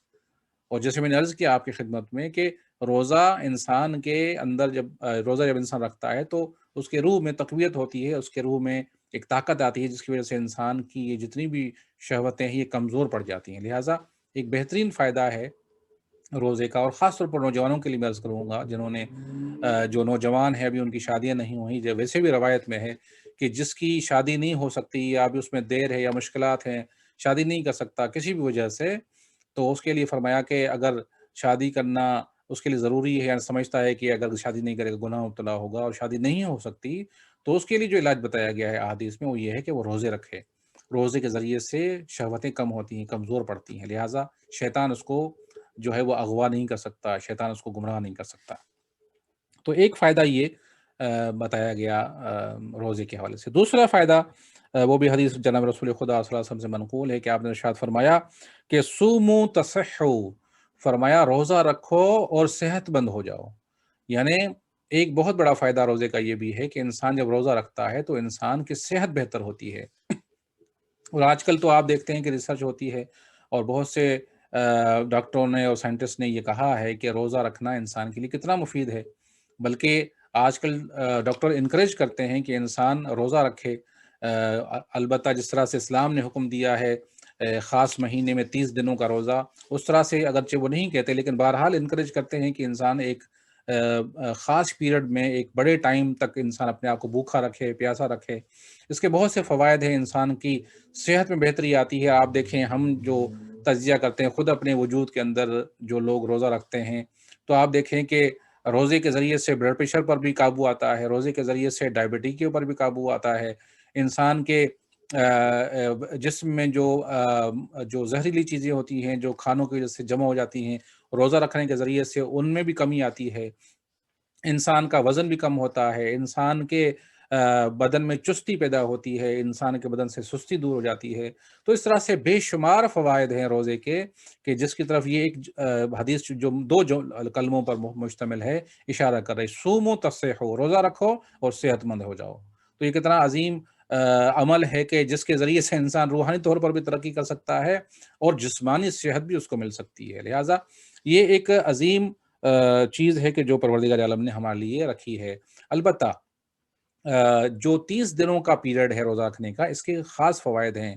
اور جیسے میں نے عرض کیا آپ کی خدمت میں کہ روزہ انسان کے اندر روزہ جب انسان رکھتا ہے تو اس کے روح میں تقویت ہوتی ہے، اس کے روح میں ایک طاقت آتی ہے، جس کی وجہ سے انسان کی یہ جتنی بھی شہوتیں ہیں یہ کمزور پڑ جاتی ہیں۔ لہٰذا ایک بہترین فائدہ ہے روزے کا، اور خاص طور پر نوجوانوں کے لیے میں عرض کروں گا، جنہوں نے جو نوجوان ہیں ابھی ان کی شادیاں نہیں ہوئی، جو ویسے بھی روایت میں ہے کہ جس کی شادی نہیں ہو سکتی، یا ابھی اس میں دیر ہے یا مشکلات ہیں، شادی نہیں کر سکتا کسی بھی وجہ سے، تو اس کے لیے فرمایا کہ اگر شادی کرنا اس کے لیے ضروری ہے، یا سمجھتا ہے کہ اگر شادی نہیں کرے گا گناہ مبتلا ہوگا اور شادی نہیں ہو سکتی، تو اس کے لیے جو علاج بتایا گیا ہے احادیث میں وہ یہ ہے کہ وہ روزے رکھے۔ روزے کے ذریعے سے شہوتیں کم ہوتی ہیں، کمزور پڑتی ہیں، لہٰذا شیطان اس کو جو ہے وہ اغوا نہیں کر سکتا، شیطان اس کو گمراہ نہیں کر سکتا۔ تو ایک فائدہ یہ بتایا گیا روزے کے حوالے سے۔ دوسرا فائدہ وہ بھی حدیث جناب رسول خدا صلی اللہ علیہ وسلم سے منقول ہے کہ آپ نے ارشاد فرمایا کہ صوموا تصحوا، فرمایا روزہ رکھو اور صحت مند ہو جاؤ۔ یعنی ایک بہت بڑا فائدہ روزے کا یہ بھی ہے کہ انسان جب روزہ رکھتا ہے تو انسان کی صحت بہتر ہوتی ہے۔ اور آج کل تو آپ دیکھتے ہیں کہ ریسرچ ہوتی ہے، اور بہت سے ڈاکٹروں نے اور سائنٹسٹ نے یہ کہا ہے کہ روزہ رکھنا انسان کے لیے کتنا مفید ہے۔ بلکہ آج کل ڈاکٹر انکریج کرتے ہیں کہ انسان روزہ رکھے، البتہ جس طرح سے اسلام نے حکم دیا ہے خاص مہینے میں 30 دنوں کا روزہ، اس طرح سے اگرچہ وہ نہیں کہتے، لیکن بہرحال انکریج کرتے ہیں کہ انسان ایک خاص پیریڈ میں ایک بڑے ٹائم تک انسان اپنے آپ کو بھوکھا رکھے، پیاسا رکھے۔ اس کے بہت سے فوائد ہیں، انسان کی صحت میں بہتری آتی ہے۔ آپ دیکھیں، ہم جو تجزیہ کرتے ہیں خود اپنے وجود کے اندر، جو لوگ روزہ رکھتے ہیں، تو آپ دیکھیں کہ روزے کے ذریعے سے بلڈ پریشر پر بھی قابو آتا ہے، روزے کے ذریعے سے ڈائبٹی کے اوپر بھی قابو آتا ہے، انسان کے جسم میں جو زہریلی چیزیں ہوتی ہیں جو کھانوں کی وجہ سے جمع ہو جاتی ہیں، روزہ رکھنے کے ذریعے سے ان میں بھی کمی آتی ہے، انسان کا وزن بھی کم ہوتا ہے، انسان کے بدن میں چستی پیدا ہوتی ہے، انسان کے بدن سے سستی دور ہو جاتی ہے۔ تو اس طرح سے بے شمار فوائد ہیں روزے کے، کہ جس کی طرف یہ ایک حدیث جو دو کلموں پر مشتمل ہے اشارہ کر رہی، سومو تصحو، روزہ رکھو اور صحت مند ہو جاؤ۔ تو یہ کتنا عظیم عمل ہے کہ جس کے ذریعے سے انسان روحانی طور پر بھی ترقی کر سکتا ہے اور جسمانی صحت بھی اس کو مل سکتی ہے۔ لہٰذا یہ ایک عظیم چیز ہے کہ جو پروردگار عالم نے ہمارے لیے رکھی ہے۔ البتہ جو 30 دنوں کا پیریڈ ہے روزہ رکھنے کا، اس کے خاص فوائد ہیں،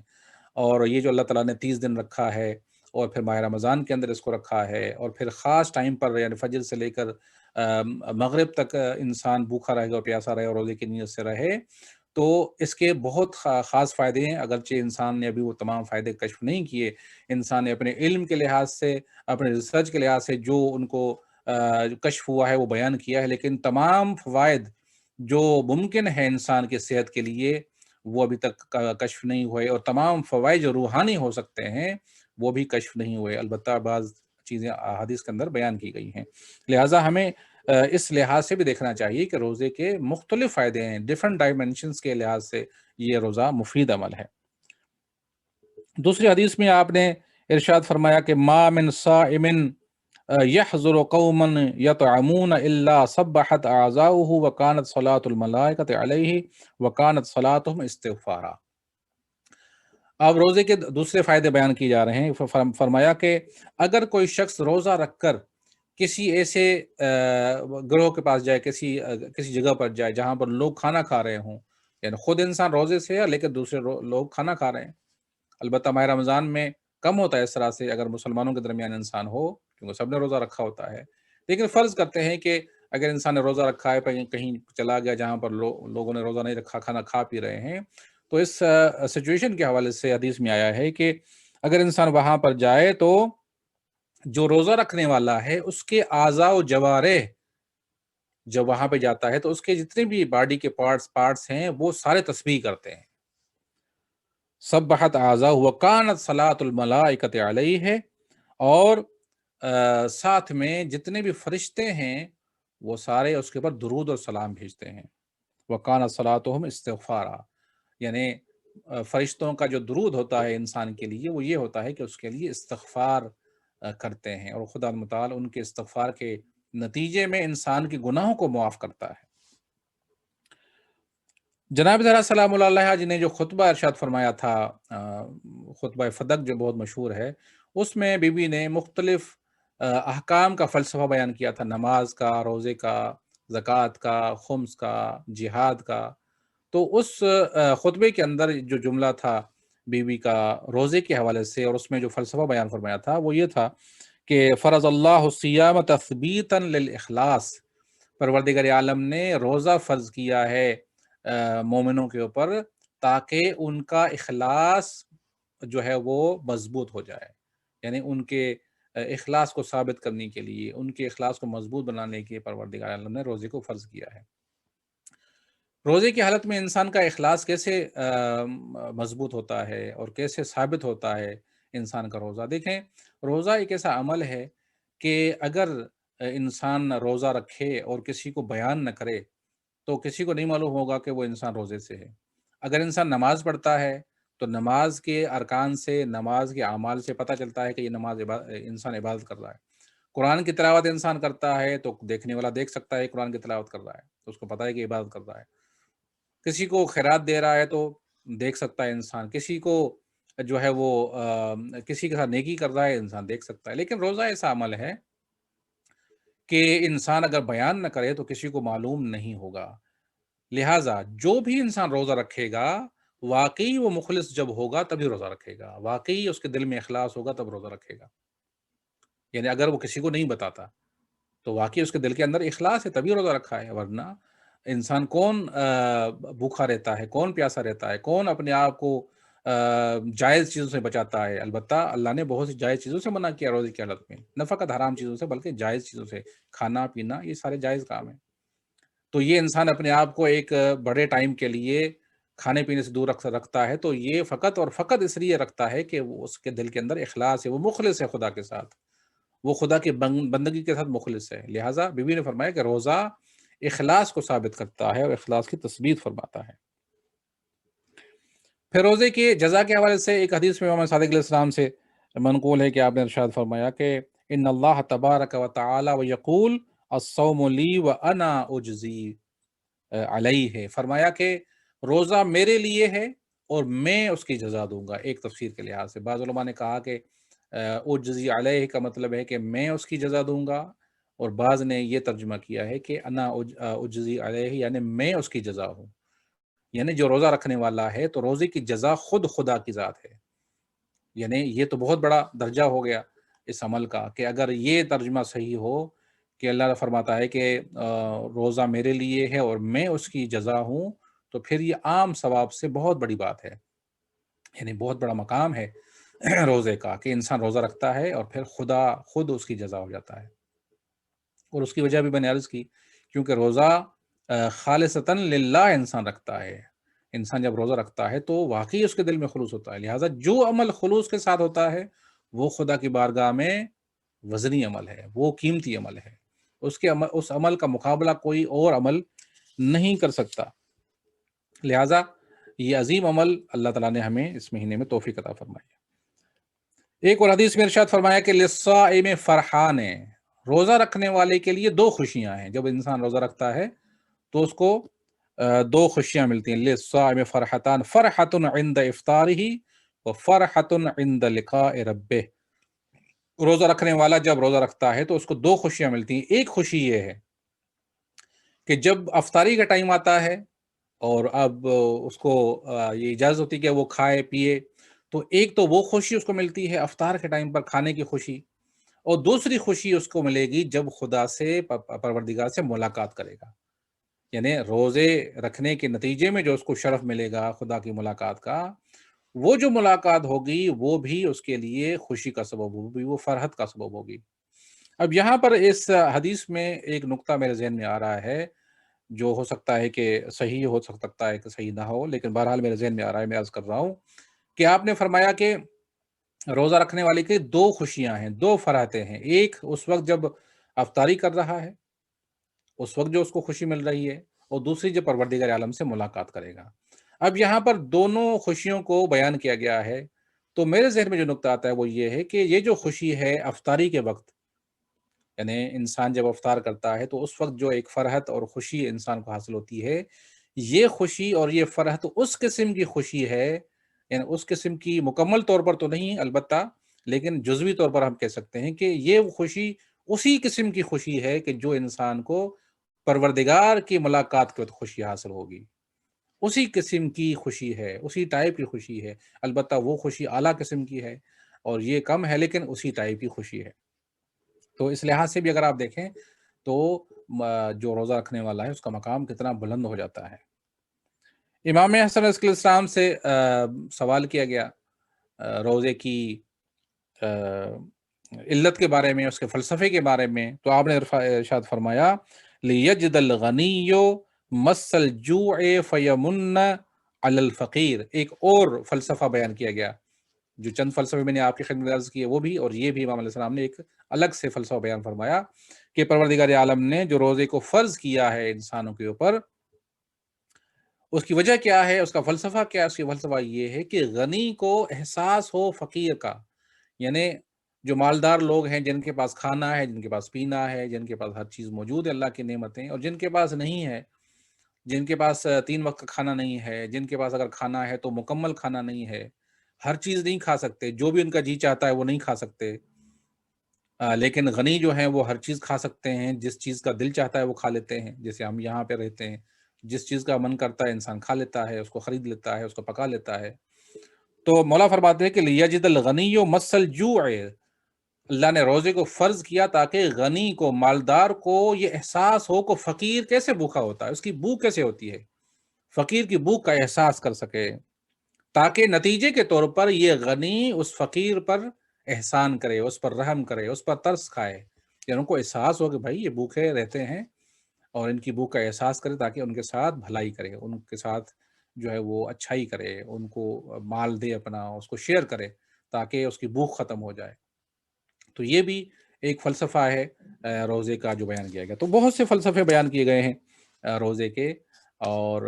اور یہ جو اللہ تعالیٰ نے 30 دن رکھا ہے اور پھر ماہ رمضان کے اندر اس کو رکھا ہے، اور پھر خاص ٹائم پر یعنی فجر سے لے کر مغرب تک انسان بھوکا رہے گا اور پیاسا رہے اور روزے کی نیت سے رہے، تو اس کے بہت خاص فائدے ہیں۔ اگرچہ انسان نے ابھی وہ تمام فائدے کشف نہیں کیے، انسان نے اپنے علم کے لحاظ سے، اپنے ریسرچ کے لحاظ سے جو ان کو کشف ہوا ہے وہ بیان کیا ہے، لیکن تمام فوائد جو ممکن ہے انسان کی صحت کے لیے وہ ابھی تک کشف نہیں ہوئے، اور تمام فوائد جو روحانی ہو سکتے ہیں وہ بھی کشف نہیں ہوئے، البتہ بعض چیزیں احادیث کے اندر بیان کی گئی ہیں۔ لہٰذا ہمیں اس لحاظ سے بھی دیکھنا چاہیے کہ روزے کے مختلف فائدے ہیں، ڈیفرنٹ ڈائمینشنز کے لحاظ سے یہ روزہ مفید عمل ہے۔ دوسری حدیث میں آپ نے ارشاد فرمایا کہ ما من صائم یحضر قوما یطعمون الا صبحت اعضاؤه وکانت صلاۃ الملائکۃ علیہ وکانت صلاتهم استغفارا۔ اب روزے کے دوسرے فائدے بیان کیے جا رہے ہیں۔ فرمایا کہ اگر کوئی شخص روزہ رکھ کر کسی ایسے گروہ کے پاس جائے، کسی جگہ پر جائے جہاں پر لوگ کھانا کھا رہے ہوں، یعنی خود انسان روزے سے ہے لیکن دوسرے لوگ کھانا کھا رہے ہیں، البتہ ماہ رمضان میں کم ہوتا ہے اس طرح سے اگر مسلمانوں کے درمیان انسان ہو، کیونکہ سب نے روزہ رکھا ہوتا ہے، لیکن فرض کرتے ہیں کہ اگر انسان نے روزہ رکھا ہے، کہیں چلا گیا جہاں پر لوگوں نے روزہ نہیں رکھا، کھانا کھا پی رہے ہیں، تو اس سچویشن کے حوالے سے حدیث میں آیا ہے کہ اگر انسان وہاں پر جائے تو جو روزہ رکھنے والا ہے اس کے اعضاء و جوارح جب وہاں پہ جاتا ہے تو اس کے جتنے بھی باڈی کے پارٹس ہیں وہ سارے تسبیح کرتے ہیں، سبحت اعضاء وکانت صلاۃ الملائکۃ علیہ، اور ساتھ میں جتنے بھی فرشتے ہیں وہ سارے اس کے اوپر درود اور سلام بھیجتے ہیں، وکانت صلاتہم استغفارا، یعنی فرشتوں کا جو درود ہوتا ہے انسان کے لیے وہ یہ ہوتا ہے کہ اس کے لیے استغفار کرتے ہیں، اور خدا متعال ان کے استغفار کے نتیجے میں انسان کے گناہوں کو معاف کرتا ہے۔ جناب زہرا سلام اللہ علیہا جی نے جو خطبہ ارشاد فرمایا تھا، خطبہ فدق جو بہت مشہور ہے، اس میں بی بی نے مختلف احکام کا فلسفہ بیان کیا تھا، نماز کا، روزے کا، زکوٰۃ کا، خمس کا، جہاد کا۔ تو اس خطبے کے اندر جو جملہ تھا بی بی کا روزے کے حوالے سے، اور اس میں جو فلسفہ بیان فرمایا تھا وہ یہ تھا کہ فرض اللہ الصیام تثبیتا للاخلاص، پروردگار عالم نے روزہ فرض کیا ہے مومنوں کے اوپر تاکہ ان کا اخلاص جو ہے وہ مضبوط ہو جائے، یعنی ان کے اخلاص کو ثابت کرنے کے لیے، ان کے اخلاص کو مضبوط بنانے کے پروردگار عالم نے روزے کو فرض کیا ہے۔ روزے کی حالت میں انسان کا اخلاص کیسے مضبوط ہوتا ہے اور کیسے ثابت ہوتا ہے انسان کا روزہ؟ دیکھیں، روزہ ایک ایسا عمل ہے کہ اگر انسان روزہ رکھے اور کسی کو بیان نہ کرے تو کسی کو نہیں معلوم ہوگا کہ وہ انسان روزے سے ہے۔ اگر انسان نماز پڑھتا ہے تو نماز کے ارکان سے، نماز کے اعمال سے پتہ چلتا ہے کہ یہ انسان عبادت کر رہا ہے۔ قرآن کی تلاوت انسان کرتا ہے تو دیکھنے والا دیکھ سکتا ہے قرآن کی تلاوت کر رہا ہے، تو اس کو پتہ ہے کہ عبادت کر رہا ہے۔ کسی کو خیرات دے رہا ہے تو دیکھ سکتا ہے انسان، کسی کو جو ہے وہ کسی کے ساتھ نیکی کر رہا ہے انسان دیکھ سکتا ہے۔ لیکن روزہ ایسا عمل ہے کہ انسان اگر بیان نہ کرے تو کسی کو معلوم نہیں ہوگا، لہٰذا جو بھی انسان روزہ رکھے گا واقعی وہ مخلص جب ہوگا تبھی روزہ رکھے گا، واقعی اس کے دل میں اخلاص ہوگا تب روزہ رکھے گا، یعنی اگر وہ کسی کو نہیں بتاتا تو واقعی اس کے دل کے اندر اخلاص ہے تبھی روزہ رکھا ہے، ورنہ انسان کون بھوکا رہتا ہے، کون پیاسا رہتا ہے، کون اپنے آپ کو جائز چیزوں سے بچاتا ہے؟ البتہ اللہ نے بہت سی جائز چیزوں سے منع کیا روزے کی حالت میں، نہ فقط حرام چیزوں سے بلکہ جائز چیزوں سے، کھانا پینا یہ سارے جائز کام ہیں۔ تو یہ انسان اپنے آپ کو ایک بڑے ٹائم کے لیے کھانے پینے سے دور رکھتا ہے، تو یہ فقط اور فقط اس لیے رکھتا ہے کہ وہ اس کے دل کے اندر اخلاص ہے، وہ مخلص ہے خدا کے ساتھ، وہ خدا کی بندگی کے ساتھ مخلص ہے۔ لہٰذا بی بی نے فرمایا کہ روزہ اخلاص کو ثابت کرتا ہے اور اخلاص کی تثبیت فرماتا ہے۔ پھر روزے کی جزا کے حوالے سے ایک حدیث میں امام صادق علیہ السلام سے منقول ہے کہ آپ نے ارشاد فرمایا کہ ان اللہ تبارک و تعالی و یقول الصوم لی و انا اجزی علیہ، فرمایا کہ روزہ میرے لیے ہے اور میں اس کی جزا دوں گا۔ ایک تفسیر کے لحاظ سے بعض علماء نے کہا کہ اجزی علیہ کا مطلب ہے کہ میں اس کی جزا دوں گا، اور بعض نے یہ ترجمہ کیا ہے کہ انا اجزی علیہ یعنی میں اس کی جزا ہوں، یعنی جو روزہ رکھنے والا ہے تو روزے کی جزا خود خدا کی ذات ہے۔ یعنی یہ تو بہت بڑا درجہ ہو گیا اس عمل کا کہ اگر یہ ترجمہ صحیح ہو کہ اللہ فرماتا ہے کہ روزہ میرے لیے ہے اور میں اس کی جزا ہوں، تو پھر یہ عام ثواب سے بہت بڑی بات ہے، یعنی بہت بڑا مقام ہے روزے کا کہ انسان روزہ رکھتا ہے اور پھر خدا خود اس کی جزا ہو جاتا ہے۔ اور اس کی وجہ بھی میں نے عرض کی، کیونکہ روزہ خالصتاً للہ انسان رکھتا ہے۔ انسان جب روزہ رکھتا ہے تو واقعی اس کے دل میں خلوص ہوتا ہے، لہٰذا جو عمل خلوص کے ساتھ ہوتا ہے وہ خدا کی بارگاہ میں وزنی عمل ہے، وہ قیمتی عمل ہے، اس عمل کا مقابلہ کوئی اور عمل نہیں کر سکتا۔ لہٰذا یہ عظیم عمل اللہ تعالیٰ نے ہمیں اس مہینے میں توفیق عطا فرمائی ہے۔ ایک اور حدیث میں ارشاد فرمایا کہ للصائم فرحان، روزہ رکھنے والے کے لیے دو خوشیاں ہیں۔ جب انسان روزہ رکھتا ہے تو اس کو دو خوشیاں ملتی ہیں، للصائم فرحتان، فرحۃ عند افطارہ وفرحۃ عند لقاء ربہ۔ روزہ رکھنے والا جب روزہ رکھتا ہے تو اس کو دو خوشیاں ملتی ہیں۔ ایک خوشی یہ ہے کہ جب افطاری کا ٹائم آتا ہے اور اب اس کو یہ اجازت ہوتی ہے کہ وہ کھائے پیے، تو ایک تو وہ خوشی اس کو ملتی ہے افطار کے ٹائم پر کھانے کی خوشی، اور دوسری خوشی اس کو ملے گی جب خدا سے پروردگار سے ملاقات کرے گا۔ یعنی روزے رکھنے کے نتیجے میں جو اس کو شرف ملے گا خدا کی ملاقات کا، وہ جو ملاقات ہوگی وہ بھی اس کے لیے خوشی کا سبب ہوگی، وہ فرحت کا سبب ہوگی۔ اب یہاں پر اس حدیث میں ایک نقطہ میرے ذہن میں آ رہا ہے جو ہو سکتا ہے کہ صحیح ہو سکتا ہے کہ صحیح نہ ہو، لیکن بہرحال میرے ذہن میں آ رہا ہے، میں عرض کر رہا ہوں کہ آپ نے فرمایا کہ روزہ رکھنے والے کی دو خوشیاں ہیں، دو فرحتیں ہیں۔ ایک اس وقت جب افطاری کر رہا ہے، اس وقت جو اس کو خوشی مل رہی ہے، اور دوسری جب پروردگار عالم سے ملاقات کرے گا۔ اب یہاں پر دونوں خوشیوں کو بیان کیا گیا ہے، تو میرے ذہن میں جو نقطہ آتا ہے وہ یہ ہے کہ یہ جو خوشی ہے افطاری کے وقت، یعنی انسان جب افطار کرتا ہے تو اس وقت جو ایک فرحت اور خوشی انسان کو حاصل ہوتی ہے، یہ خوشی اور یہ فرحت اس قسم کی خوشی ہے، یعنی اس قسم کی مکمل طور پر تو نہیں البتہ، لیکن جزوی طور پر ہم کہہ سکتے ہیں کہ یہ خوشی اسی قسم کی خوشی ہے کہ جو انسان کو پروردگار کی ملاقات کے وقت خوشی حاصل ہوگی، اسی قسم کی خوشی ہے، اسی ٹائپ کی خوشی ہے، البتہ وہ خوشی اعلیٰ قسم کی ہے اور یہ کم ہے، لیکن اسی ٹائپ کی خوشی ہے۔ تو اس لحاظ سے بھی اگر آپ دیکھیں تو جو روزہ رکھنے والا ہے اس کا مقام کتنا بلند ہو جاتا ہے۔ امام حسن علیہ السلام سے سوال کیا گیا روزے کی علت کے بارے میں، اس کے فلسفے کے بارے میں، تو آپ نے ارشاد فرمایا لِيَجْدَ الْغَنِيُّ مَسَّ الْجُوعِ فَيَمُنَّ عَلَى الْفَقِيرِ۔ ایک اور فلسفہ بیان کیا گیا، جو چند فلسفے میں نے آپ کی خدمت عرض کیے وہ بھی، اور یہ بھی امام علیہ السلام نے ایک الگ سے فلسفہ بیان فرمایا کہ پروردگار عالم نے جو روزے کو فرض کیا ہے انسانوں کے اوپر، اس کی وجہ کیا ہے، اس کا فلسفہ کیا ہے؟ اس کی فلسفہ یہ ہے کہ غنی کو احساس ہو فقیر کا، یعنی جو مالدار لوگ ہیں، جن کے پاس کھانا ہے، جن کے پاس پینا ہے، جن کے پاس ہر چیز موجود ہے اللہ کی نعمتیں، اور جن کے پاس نہیں ہے، جن کے پاس 3 وقت کا کھانا نہیں ہے، جن کے پاس اگر کھانا ہے تو مکمل کھانا نہیں ہے، ہر چیز نہیں کھا سکتے، جو بھی ان کا جی چاہتا ہے وہ نہیں کھا سکتے، لیکن غنی جو ہیں وہ ہر چیز کھا سکتے ہیں، جس چیز کا دل چاہتا ہے وہ کھا لیتے ہیں، جیسے ہم یہاں پہ رہتے ہیں، جس چیز کا من کرتا ہے انسان کھا لیتا ہے، اس کو خرید لیتا ہے، اس کو پکا لیتا ہے۔ تو مولا فرماتے ہیں کہ لِيَجِدَ الْغَنِيُّ مَسَّ الْجُوعِ، اللہ نے روزے کو فرض کیا تاکہ غنی کو، مالدار کو یہ احساس ہو کہ فقیر کیسے بھوکا ہوتا ہے، اس کی بھوک کیسے ہوتی ہے، فقیر کی بھوک کا احساس کر سکے، تاکہ نتیجے کے طور پر یہ غنی اس فقیر پر احسان کرے، اس پر رحم کرے، اس پر ترس کھائے، یعنی ان کو احساس ہو کہ بھائی یہ بھوکے رہتے ہیں اور ان کی بھوک کا احساس کرے، تاکہ ان کے ساتھ بھلائی کرے، ان کے ساتھ جو ہے وہ اچھائی کرے، ان کو مال دے اپنا، اس کو شیئر کرے تاکہ اس کی بھوک ختم ہو جائے۔ تو یہ بھی ایک فلسفہ ہے روزے کا جو بیان کیا گیا۔ تو بہت سے فلسفے بیان کیے گئے ہیں روزے کے، اور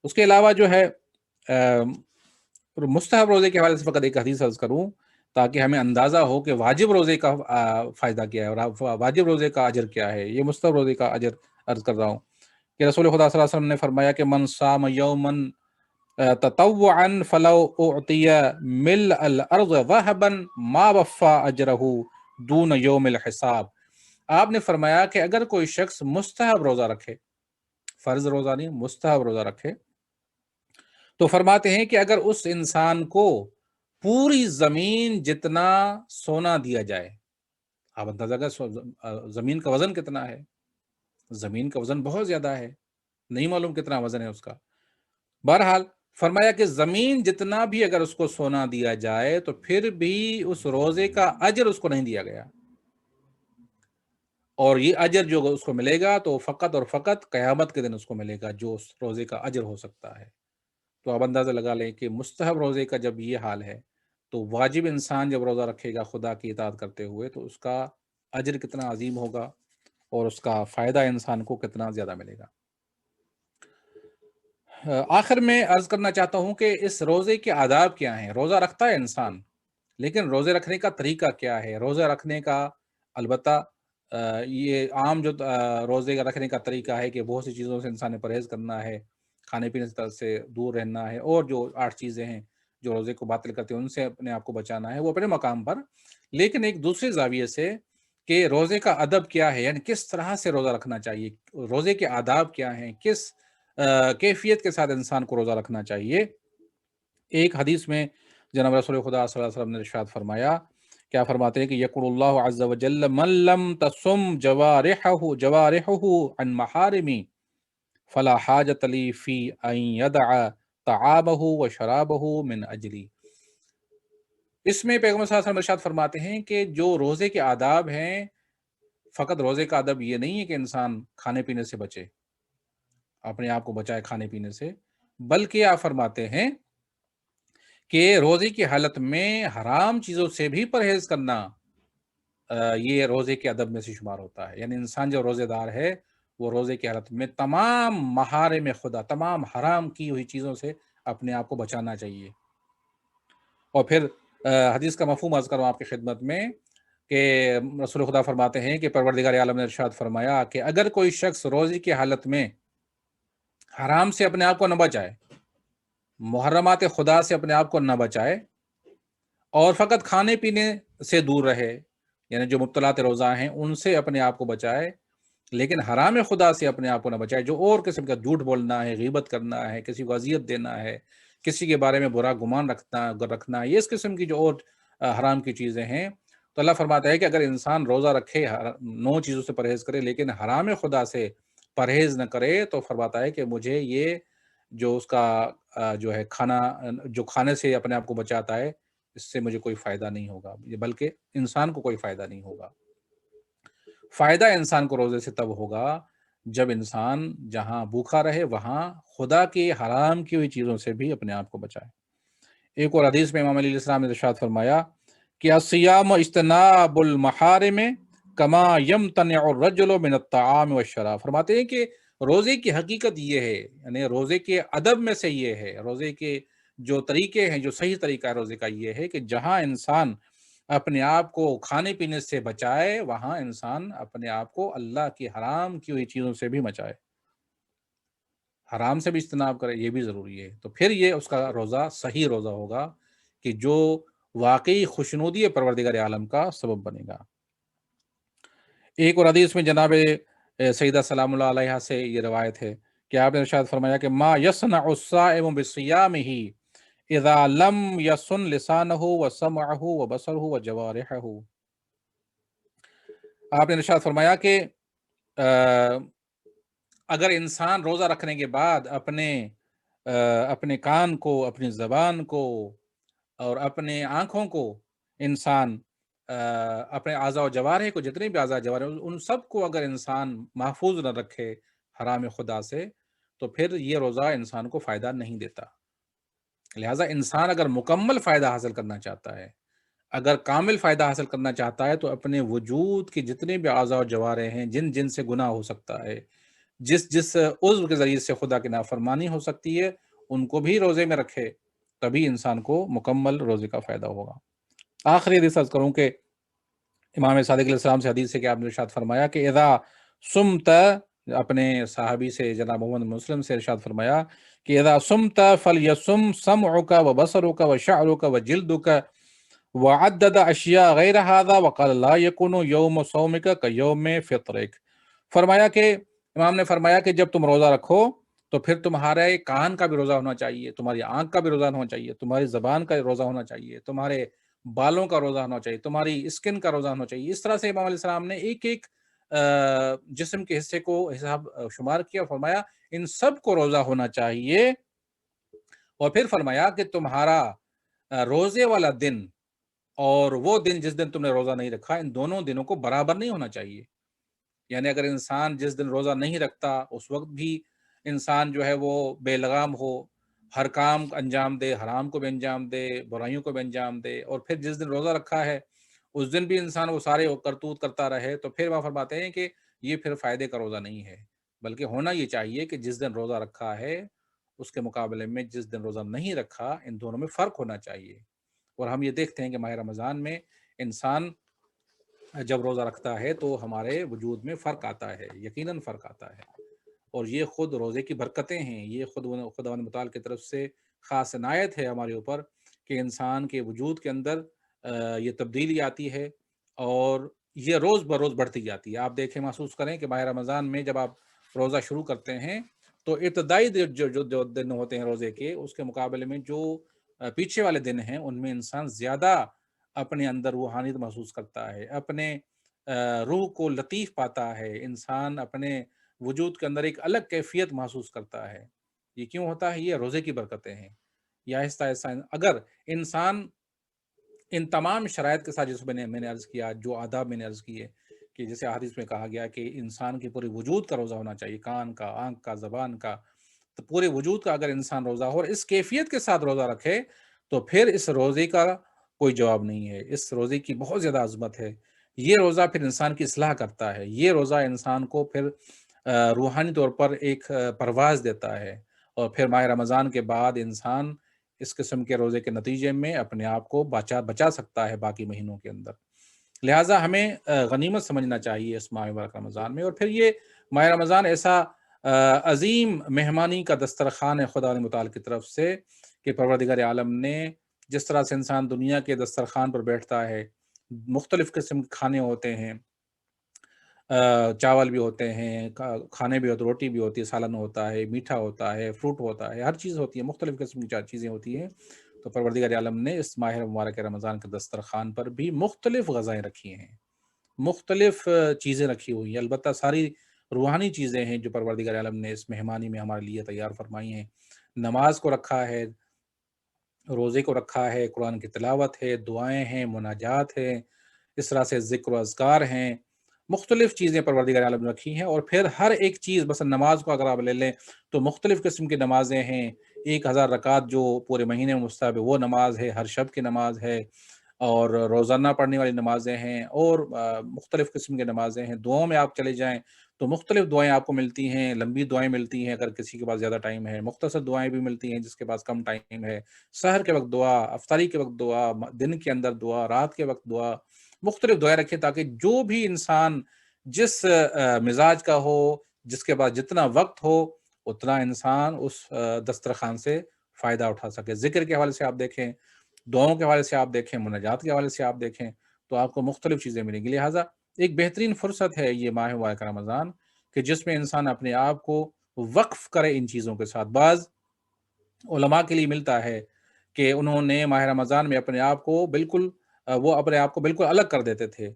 اس کے علاوہ جو ہے مستحب روزے کے حوالے سے فقط ایک حدیث عرض کروں تاکہ ہمیں اندازہ ہو کہ واجب روزے کا فائدہ کیا ہے اور واجب روزے کا اجر کیا ہے۔ یہ مستحب روزے کا اجر عرض کر رہا ہوں کہ رسول خدا صلی اللہ علیہ وسلم نے فرمایا کہ من صام یوما تطوعا فلو اعطی مل الارض ذهبا ما وفى اجرہ دون یوم الحساب۔ آپ نے فرمایا کہ اگر کوئی شخص مستحب روزہ رکھے، فرض روزہ نہیں، مستحب روزہ رکھے، تو فرماتے ہیں کہ اگر اس انسان کو پوری زمین جتنا سونا دیا جائے، آپ اندازہ کر زمین کا وزن کتنا ہے، زمین کا وزن بہت زیادہ ہے، نہیں معلوم کتنا وزن ہے اس کا، بہرحال فرمایا کہ زمین جتنا بھی اگر اس کو سونا دیا جائے تو پھر بھی اس روزے کا اجر اس کو نہیں دیا گیا، اور یہ اجر جو اس کو ملے گا تو فقط اور فقط قیامت کے دن اس کو ملے گا جو اس روزے کا اجر ہو سکتا ہے۔ تو آپ اندازہ لگا لیں کہ مستحب روزے کا جب یہ حال ہے تو واجب انسان جب روزہ رکھے گا خدا کی اطاعت کرتے ہوئے تو اس کا اجر کتنا عظیم ہوگا اور اس کا فائدہ انسان کو کتنا زیادہ ملے گا۔ آخر میں عرض کرنا چاہتا ہوں کہ اس روزے کے آداب کیا ہیں۔ روزہ رکھتا ہے انسان، لیکن روزے رکھنے کا طریقہ کیا ہے؟ روزہ رکھنے کا البتہ یہ عام جو روزے رکھنے کا طریقہ ہے کہ بہت سی چیزوں سے انسان نے پرہیز کرنا ہے، کھانے پینے سے دور رہنا ہے، اور جو 8 چیزیں ہیں جو روزے کو باطل کرتے ہیں ان سے اپنے آپ کو بچانا ہے، وہ اپنے مقام پر، لیکن ایک دوسرے زاویے سے کہ روزے کا ادب کیا ہے، یعنی کس طرح سے روزہ رکھنا چاہیے، روزے کے آداب کیا ہیں، کس کیفیت کے ساتھ انسان کو روزہ رکھنا چاہیے۔ ایک حدیث میں جناب رسول خدا صلی اللہ علیہ وسلم نے ارشاد فرمایا، کیا فرماتے ہیں کہ یقول اللہ عز وجل من لم تصم جوارحہ عن محارمی فلا حاجت لی فی ان یدع طعامہ وشرابہ من اجلی۔ اس میں پیغمبر صلی اللہ علیہ وسلم ارشاد فرماتے ہیں کہ جو روزے کے آداب ہیں، فقط روزے کا ادب یہ نہیں ہے کہ انسان کھانے پینے سے بچے، اپنے آپ کو بچائے کھانے پینے سے، بلکہ آپ فرماتے ہیں کہ روزے کی حالت میں حرام چیزوں سے بھی پرہیز کرنا یہ روزے کے ادب میں سے شمار ہوتا ہے۔ یعنی انسان جو روزے دار ہے وہ روزے کی حالت میں تمام محارم خدا، تمام حرام کی ہوئی چیزوں سے اپنے آپ کو بچانا چاہیے۔ اور پھر حدیث کا مفہوم عرض کروں آپ کی خدمت میں کہ رسول خدا فرماتے ہیں کہ پروردگار عالم نے ارشاد فرمایا کہ اگر کوئی شخص روزے کی حالت میں حرام سے اپنے آپ کو نہ بچائے، محرمات خدا سے اپنے آپ کو نہ بچائے، اور فقط کھانے پینے سے دور رہے، یعنی جو مبتلات روزہ ہیں ان سے اپنے آپ کو بچائے، لیکن حرام خدا سے اپنے آپ کو نہ بچائے، جو اور قسم کا جھوٹ بولنا ہے، غیبت کرنا ہے، کسی کو اذیت دینا ہے، کسی کے بارے میں برا گمان رکھنا ہے، یہ اس قسم کی جو اور حرام کی چیزیں ہیں، تو اللہ فرماتا ہے کہ اگر انسان روزہ رکھے، 9 چیزوں سے پرہیز کرے، لیکن حرام خدا سے پرہیز نہ کرے، تو فرماتا ہے کہ مجھے یہ جو اس کا جو ہے کھانا، جو کھانے سے اپنے آپ کو بچاتا ہے، اس سے مجھے کوئی فائدہ نہیں ہوگا، بلکہ انسان کو کوئی فائدہ نہیں ہوگا۔ فائدہ انسان کو روزے سے تب ہوگا جب انسان جہاں بھوکا رہے وہاں خدا کی حرام کی ہوئی چیزوں سے بھی اپنے آپ کو بچائے۔ ایک اور حدیث میں امام علیہ السلام نے ارشاد فرمایا کہ الصیام اجتناب المحارم کما یمتنع الرجل من الطعام والشراب۔ فرماتے ہیں کہ روزے کی حقیقت یہ ہے، یعنی روزے کے ادب میں سے یہ ہے، روزے کے جو طریقے ہیں، جو صحیح طریقہ ہے روزے کا یہ ہے کہ جہاں انسان اپنے آپ کو کھانے پینے سے بچائے وہاں انسان اپنے آپ کو اللہ کی حرام کی ہوئی چیزوں سے بھی بچائے، حرام سے بھی اجتناب کرے، یہ بھی ضروری ہے۔ تو پھر یہ اس کا روزہ صحیح روزہ ہوگا کہ جو واقعی خوشنودی پروردگار عالم کا سبب بنے گا۔ ایک اور حدیث میں جناب سیدہ سلام اللہ علیہ سے یہ روایت ہے کہ آپ نے ارشاد فرمایا کہ ما یصنع الصائم بصیامہ اذا لم یصن لسانہ وسمعہ وبصرہ وجوارحہ۔ آپ نے ارشاد فرمایا کہ اگر انسان روزہ رکھنے کے بعد اپنے کان کو، اپنی زبان کو اور اپنے آنکھوں کو، انسان اپنے اعضاء و جوارح کو، جتنے بھی اعضاء و جوارح ان سب کو اگر انسان محفوظ نہ رکھے حرام خدا سے، تو پھر یہ روزہ انسان کو فائدہ نہیں دیتا۔ لہٰذا انسان اگر مکمل فائدہ حاصل کرنا چاہتا ہے، اگر کامل فائدہ حاصل کرنا چاہتا ہے، تو اپنے وجود کے جتنے بھی اعضاء و جوارح ہیں، جن جن سے گناہ ہو سکتا ہے، جس جس عضو کے ذریعے سے خدا کی نافرمانی ہو سکتی ہے، ان کو بھی روزے میں رکھے، تبھی انسان کو مکمل روزے کا فائدہ ہوگا۔ آخری حدیث عرض کروں کہ امام صادق علیہ السلام سے حدیث ہے کہ آپ نے ارشاد فرمایا کہ اذا سمت، اپنے صحابی سے جناب محمد مسلم سے ارشاد فرمایا کہ اذا سمت فلیسم سمعک وبصرک وشعرک وجلدک وعدد اشیاء غیر هذا وقال لا یکون یوم صومک کیوم فطرک۔ فرمایا کہ امام نے فرمایا کہ جب تم روزہ رکھو تو پھر تمہارے کان کا بھی روزہ ہونا چاہیے، تمہاری آنکھ کا بھی روزہ ہونا چاہیے، تمہاری زبان کا روزہ ہونا چاہیے، تمہارے بالوں کا روزہ ہونا چاہیے، تمہاری اسکن کا روزہ ہونا چاہیے۔ اس طرح سے امام علیہ السلام نے ایک ایک جسم کے حصے کو حساب شمار کیا اور فرمایا ان سب کو روزہ ہونا چاہیے، اور پھر فرمایا کہ تمہارا روزے والا دن اور وہ دن جس دن تم نے روزہ نہیں رکھا، ان دونوں دنوں کو برابر نہیں ہونا چاہیے۔ یعنی اگر انسان جس دن روزہ نہیں رکھتا اس وقت بھی انسان جو ہے وہ بے لگام ہو، ہر کام انجام دے، حرام کو بھی انجام دے، برائیوں کو بھی انجام دے، اور پھر جس دن روزہ رکھا ہے اس دن بھی انسان وہ سارے کرتوت کرتا رہے، تو پھر وہ فرماتے ہیں کہ یہ پھر فائدے کا روزہ نہیں ہے، بلکہ ہونا یہ چاہیے کہ جس دن روزہ رکھا ہے اس کے مقابلے میں جس دن روزہ نہیں رکھا، ان دونوں میں فرق ہونا چاہیے۔ اور ہم یہ دیکھتے ہیں کہ ماہ رمضان میں انسان جب روزہ رکھتا ہے تو ہمارے وجود میں فرق آتا ہے، یقیناً فرق آتا ہے، اور یہ خود روزے کی برکتیں ہیں، یہ خود خداوند متعال کی طرف سے خاص عنایت ہے ہمارے اوپر کہ انسان کے وجود کے اندر یہ تبدیلی آتی ہے، اور یہ روز بروز بڑھتی جاتی ہے۔ آپ دیکھیں، محسوس کریں کہ ماہ رمضان میں جب آپ روزہ شروع کرتے ہیں تو ابتدائی جو دن ہوتے ہیں روزے کے، اس کے مقابلے میں جو پیچھے والے دن ہیں ان میں انسان زیادہ اپنے اندر روحانیت محسوس کرتا ہے، اپنے روح کو لطیف پاتا ہے، انسان اپنے وجود کے اندر ایک الگ کیفیت محسوس کرتا ہے۔ یہ کیوں ہوتا ہے؟ یہ روزے کی برکتیں ہیں۔ یہ آہستہ آہستہ اگر انسان ان تمام شرائط کے ساتھ، جس میں نے عرض کیا، جو آداب میں نے عرض کیے کہ جیسے حدیث میں کہا گیا کہ انسان کے پورے وجود کا روزہ ہونا چاہیے، کان کا، آنکھ کا، زبان کا، تو پورے وجود کا اگر انسان روزہ ہو اور اس کیفیت کے ساتھ روزہ رکھے تو پھر اس روزے کا کوئی جواب نہیں ہے۔ اس روزے کی بہت زیادہ عظمت ہے۔ یہ روزہ پھر انسان کی اصلاح کرتا ہے، یہ روزہ انسان کو پھر روحانی طور پر ایک پرواز دیتا ہے، اور پھر ماہ رمضان کے بعد انسان اس قسم کے روزے کے نتیجے میں اپنے آپ کو بچا سکتا ہے باقی مہینوں کے اندر۔ لہٰذا ہمیں غنیمت سمجھنا چاہیے اس ماہ مبارک رمضان میں، اور پھر یہ ماہ رمضان ایسا عظیم مہمانی کا دسترخوان ہے خدا متعال کی طرف سے کہ پروردگار عالم نے جس طرح سے انسان دنیا کے دسترخوان پر بیٹھتا ہے، مختلف قسم کے کھانے ہوتے ہیں، چاول بھی ہوتے ہیں، کھانے بھی ہوتے، روٹی بھی ہوتی ہے، سالن ہوتا ہے، میٹھا ہوتا ہے، فروٹ ہوتا ہے، ہر چیز ہوتی ہے، مختلف قسم کی چیزیں ہوتی ہیں، تو پروردگار عالم نے اس ماہ مبارک رمضان کے دسترخوان پر بھی مختلف غذائیں رکھی ہیں، مختلف چیزیں رکھی ہوئی ہیں، البتہ ساری روحانی چیزیں ہیں جو پروردگار عالم نے اس مہمانی میں ہمارے لیے تیار فرمائی ہیں۔ نماز کو رکھا ہے، روزے کو رکھا ہے، قرآن کی تلاوت ہے، دعائیں ہیں، مناجات ہیں، اس طرح سے ذکر و اذکار ہیں، مختلف چیزیں پروردگار عالم نے رکھی ہیں، اور پھر ہر ایک چیز، مثلا نماز کو اگر آپ لے لیں تو مختلف قسم کی نمازیں ہیں، 1000 رکعت جو پورے مہینے میں مستحب ہے وہ نماز ہے، ہر شب کی نماز ہے، اور روزانہ پڑھنے والی نمازیں ہیں، اور مختلف قسم کی نمازیں ہیں۔ دعاؤں میں آپ چلے جائیں تو مختلف دعائیں آپ کو ملتی ہیں، لمبی دعائیں ملتی ہیں اگر کسی کے پاس زیادہ ٹائم ہے، مختصر دعائیں بھی ملتی ہیں جس کے پاس کم ٹائم ہے، سحر کے وقت دعا، افطاری کے وقت دعا، دن کے اندر دعا، رات کے وقت دعا، مختلف دعائیں رکھیں تاکہ جو بھی انسان جس مزاج کا ہو، جس کے پاس جتنا وقت ہو، اتنا انسان اس دسترخوان سے فائدہ اٹھا سکے۔ ذکر کے حوالے سے آپ دیکھیں، دعاؤں کے حوالے سے آپ دیکھیں، مناجات کے حوالے سے آپ دیکھیں، تو آپ کو مختلف چیزیں ملیں گی۔ لہٰذا ایک بہترین فرصت ہے یہ ماہ مبارک رمضان کہ جس میں انسان اپنے آپ کو وقف کرے ان چیزوں کے ساتھ۔ بعض علماء کے لیے ملتا ہے کہ انہوں نے ماہ رمضان میں اپنے آپ کو بالکل الگ کر دیتے تھے،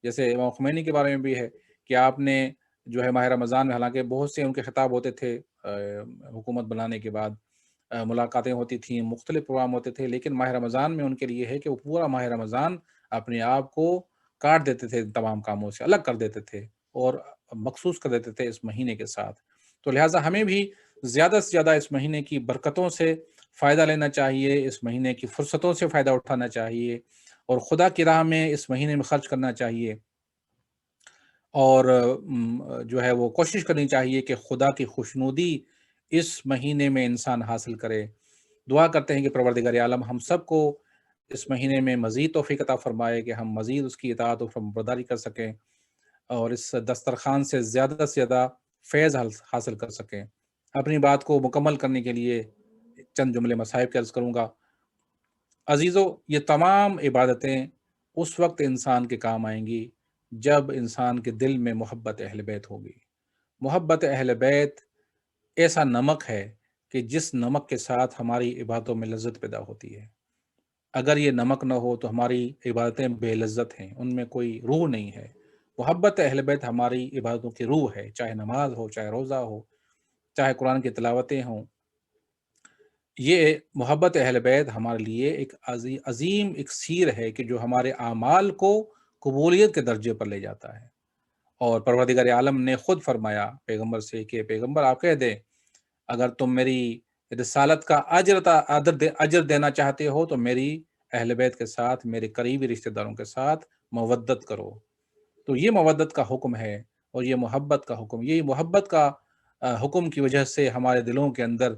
جیسے امام خمینی کے بارے میں بھی ہے کہ آپ نے جو ہے ماہ رمضان میں، حالانکہ بہت سے ان کے خطاب ہوتے تھے حکومت بنانے کے بعد، ملاقاتیں ہوتی تھیں، مختلف پروگرام ہوتے تھے، لیکن ماہ رمضان میں ان کے لیے ہے کہ وہ پورا ماہ رمضان اپنے آپ کو کاٹ دیتے تھے، تمام کاموں سے الگ کر دیتے تھے اور مخصوص کر دیتے تھے اس مہینے کے ساتھ۔ تو لہٰذا ہمیں بھی زیادہ سے زیادہ اس مہینے کی برکتوں سے فائدہ لینا چاہیے، اس مہینے کی فرصتوں سے فائدہ اٹھانا چاہیے اور خدا کی راہ میں اس مہینے میں خرچ کرنا چاہیے، اور جو ہے وہ کوشش کرنی چاہیے کہ خدا کی خوشنودی اس مہینے میں انسان حاصل کرے۔ دعا کرتے ہیں کہ پروردگار عالم ہم سب کو اس مہینے میں مزید توفیق عطا فرمائے کہ ہم مزید اس کی اطاعت و فرمانبرداری کر سکیں اور اس دسترخوان سے زیادہ فیض حاصل کر سکیں۔ اپنی بات کو مکمل کرنے کے لیے چند جملے مصائب کے عرض کروں گا۔ عزیزو، یہ تمام عبادتیں اس وقت انسان کے کام آئیں گی جب انسان کے دل میں محبت اہل بیت ہوگی۔ محبت اہل بیت ایسا نمک ہے کہ جس نمک کے ساتھ ہماری عبادتوں میں لذت پیدا ہوتی ہے۔ اگر یہ نمک نہ ہو تو ہماری عبادتیں بے لذت ہیں، ان میں کوئی روح نہیں ہے۔ محبت اہل بیت ہماری عبادتوں کی روح ہے، چاہے نماز ہو، چاہے روزہ ہو، چاہے قرآن کی تلاوتیں ہوں۔ یہ محبت اہل بیت ہمارے لیے ایک عظیم اکسیر ہے کہ جو ہمارے اعمال کو قبولیت کے درجے پر لے جاتا ہے۔ اور پروردگار عالم نے خود فرمایا پیغمبر سے کہ پیغمبر آپ کہہ دیں، اگر تم میری رسالت کا اجر دینا چاہتے ہو تو میری اہل بیت کے ساتھ، میرے قریبی رشتہ داروں کے ساتھ مودت کرو۔ تو یہ مودت کا حکم ہے اور یہ محبت کا حکم، یہی محبت کا حکم کی وجہ سے ہمارے دلوں کے اندر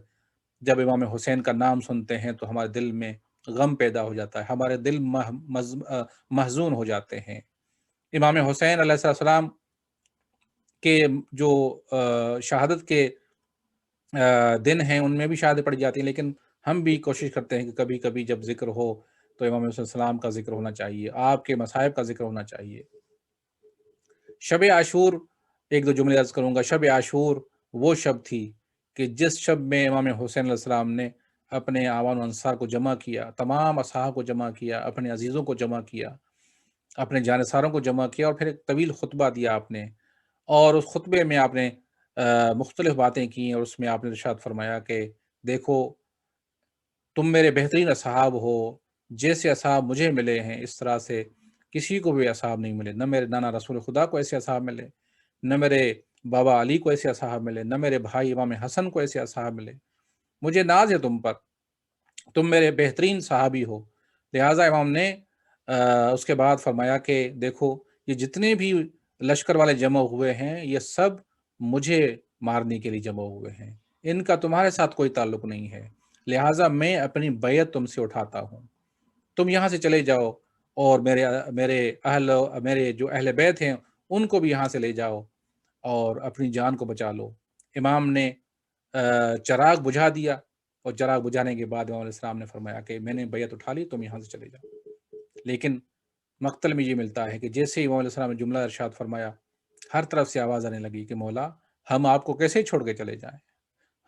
جب امام حسین کا نام سنتے ہیں تو ہمارے دل میں غم پیدا ہو جاتا ہے، ہمارے دل محزون ہو جاتے ہیں۔ امام حسین علیہ السلام کے جو شہادت کے دن ہیں ان میں بھی شہادت پڑھی جاتی ہیں، لیکن ہم بھی کوشش کرتے ہیں کہ کبھی کبھی جب ذکر ہو تو امام حسین السلام کا ذکر ہونا چاہیے، آپ کے مصائب کا ذکر ہونا چاہیے۔ شب عاشور، ایک دو جملے عرض کروں گا۔ شب عاشور وہ شب تھی کہ جس شب میں امام حسین علیہ السلام نے اپنے اعوان و انصار کو جمع کیا، تمام اصحاب کو جمع کیا، اپنے عزیزوں کو جمع کیا، اپنے جانثاروں کو جمع کیا، اور پھر ایک طویل خطبہ دیا آپ نے، اور اس خطبے میں آپ نے مختلف باتیں کی، اور اس میں آپ نے ارشاد فرمایا کہ دیکھو تم میرے بہترین اصحاب ہو، جیسے اصحاب مجھے ملے ہیں اس طرح سے کسی کو بھی اصحاب نہیں ملے، نہ میرے نانا رسول خدا کو ایسے اصحاب ملے، نہ میرے بابا علی کو ایسے اصحاب ملے، نہ میرے بھائی امام حسن کو ایسے اصحاب ملے۔ مجھے ناز ہے تم پر، تم میرے بہترین صحابی ہو۔ لہٰذا امام نے اس کے بعد فرمایا کہ دیکھو یہ جتنے بھی لشکر والے جمع ہوئے ہیں یہ سب مجھے مارنے کے لیے جمع ہوئے ہیں، ان کا تمہارے ساتھ کوئی تعلق نہیں ہے، لہٰذا میں اپنی بیعت تم سے اٹھاتا ہوں، تم یہاں سے چلے جاؤ اور میرے جو اہل بیت ہیں ان کو بھی یہاں سے لے جاؤ اور اپنی جان کو بچا لو۔ امام نے چراغ بجھا دیا، اور چراغ بجھانے کے بعد امام علیہ السلام نے فرمایا کہ میں نے بیعت اٹھا لی، تم یہاں سے چلے جاؤ۔ لیکن مقتل میں یہ ملتا ہے کہ جیسے ہی امام علیہ السلام نے جملہ ارشاد فرمایا، ہر طرف سے آواز آنے لگی کہ مولا ہم آپ کو کیسے چھوڑ کے چلے جائیں،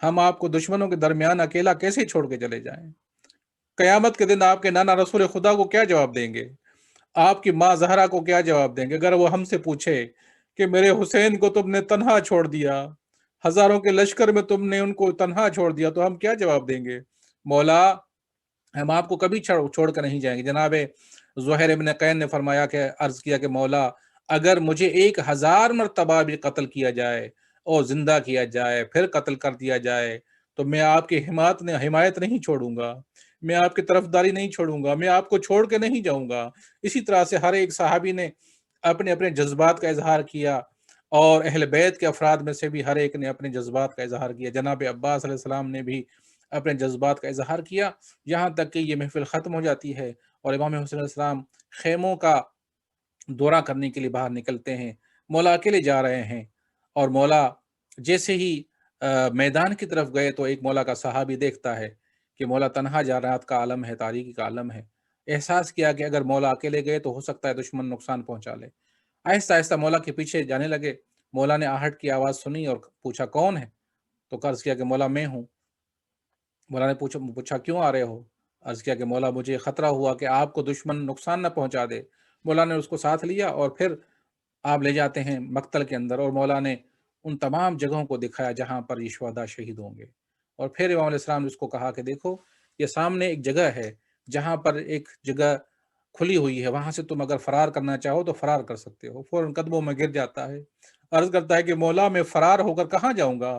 ہم آپ کو دشمنوں کے درمیان اکیلا کیسے چھوڑ کے چلے جائیں؟ قیامت کے دن آپ کے نانا رسول خدا کو کیا جواب دیں گے؟ آپ کی ماں زہرا کو کیا جواب دیں گے اگر وہ ہم سے پوچھے کہ میرے حسین کو تم نے تنہا چھوڑ دیا، ہزاروں کے لشکر میں تم نے ان کو تنہا چھوڑ دیا، تو ہم کیا جواب دیں گے؟ مولا ہم آپ کو کبھی چھوڑ کر نہیں جائیں گے۔ جناب زہیر ابن قین نے فرمایا کہ عرض کیا کہ مولا اگر مجھے 1000 مرتبہ بھی قتل کیا جائے اور زندہ کیا جائے پھر قتل کر دیا جائے تو میں آپ کی حمایت نہیں چھوڑوں گا، میں آپ کی طرفداری نہیں چھوڑوں گا، میں آپ کو چھوڑ کے نہیں جاؤں گا۔ اسی طرح سے ہر ایک صحابی نے اپنے اپنے جذبات کا اظہار کیا، اور اہل بیت کے افراد میں سے بھی ہر ایک نے اپنے جذبات کا اظہار کیا۔ جناب عباس علیہ السلام نے بھی اپنے جذبات کا اظہار کیا، یہاں تک کہ یہ محفل ختم ہو جاتی ہے اور امام حسین علیہ السلام خیموں کا دورہ کرنے کے لیے باہر نکلتے ہیں۔ مولا اکیلے جا رہے ہیں، اور مولا جیسے ہی میدان کی طرف گئے تو ایک مولا کا صحابی دیکھتا ہے کہ مولا تنہا جا، رات کا عالم ہے، تاریکی کا عالم ہے۔ احساس کیا کہ اگر مولا اکیلے گئے تو ہو سکتا ہے دشمن نقصان پہنچا لے۔ آہستہ آہستہ مولا کے پیچھے جانے لگے۔ مولا نے آہٹ کی آواز سنی اور پوچھا کون ہے؟ تو عرض کیا کہ مولا میں ہوں۔ مولا نے پوچھا کیوں آ رہے ہو؟ عرض کیا کہ مولا مجھے خطرہ ہوا کہ آپ کو دشمن نقصان نہ پہنچا دے۔ مولا نے اس کو ساتھ لیا اور پھر آپ لے جاتے ہیں مقتل کے اندر، اور مولا نے ان تمام جگہوں کو دکھایا جہاں پر یہ شہداء شہید ہوں گے، اور پھر امام علیہ السلام نے اس کو کہا کہ دیکھو یہ سامنے ایک جگہ ہے جہاں پر ایک جگہ کھلی ہوئی ہے، وہاں سے تم اگر فرار کرنا چاہو تو فرار کر سکتے ہو۔ فوراً قدموں میں گر جاتا ہے، عرض کرتا ہے کہ مولا میں فرار ہو کر کہاں جاؤں گا؟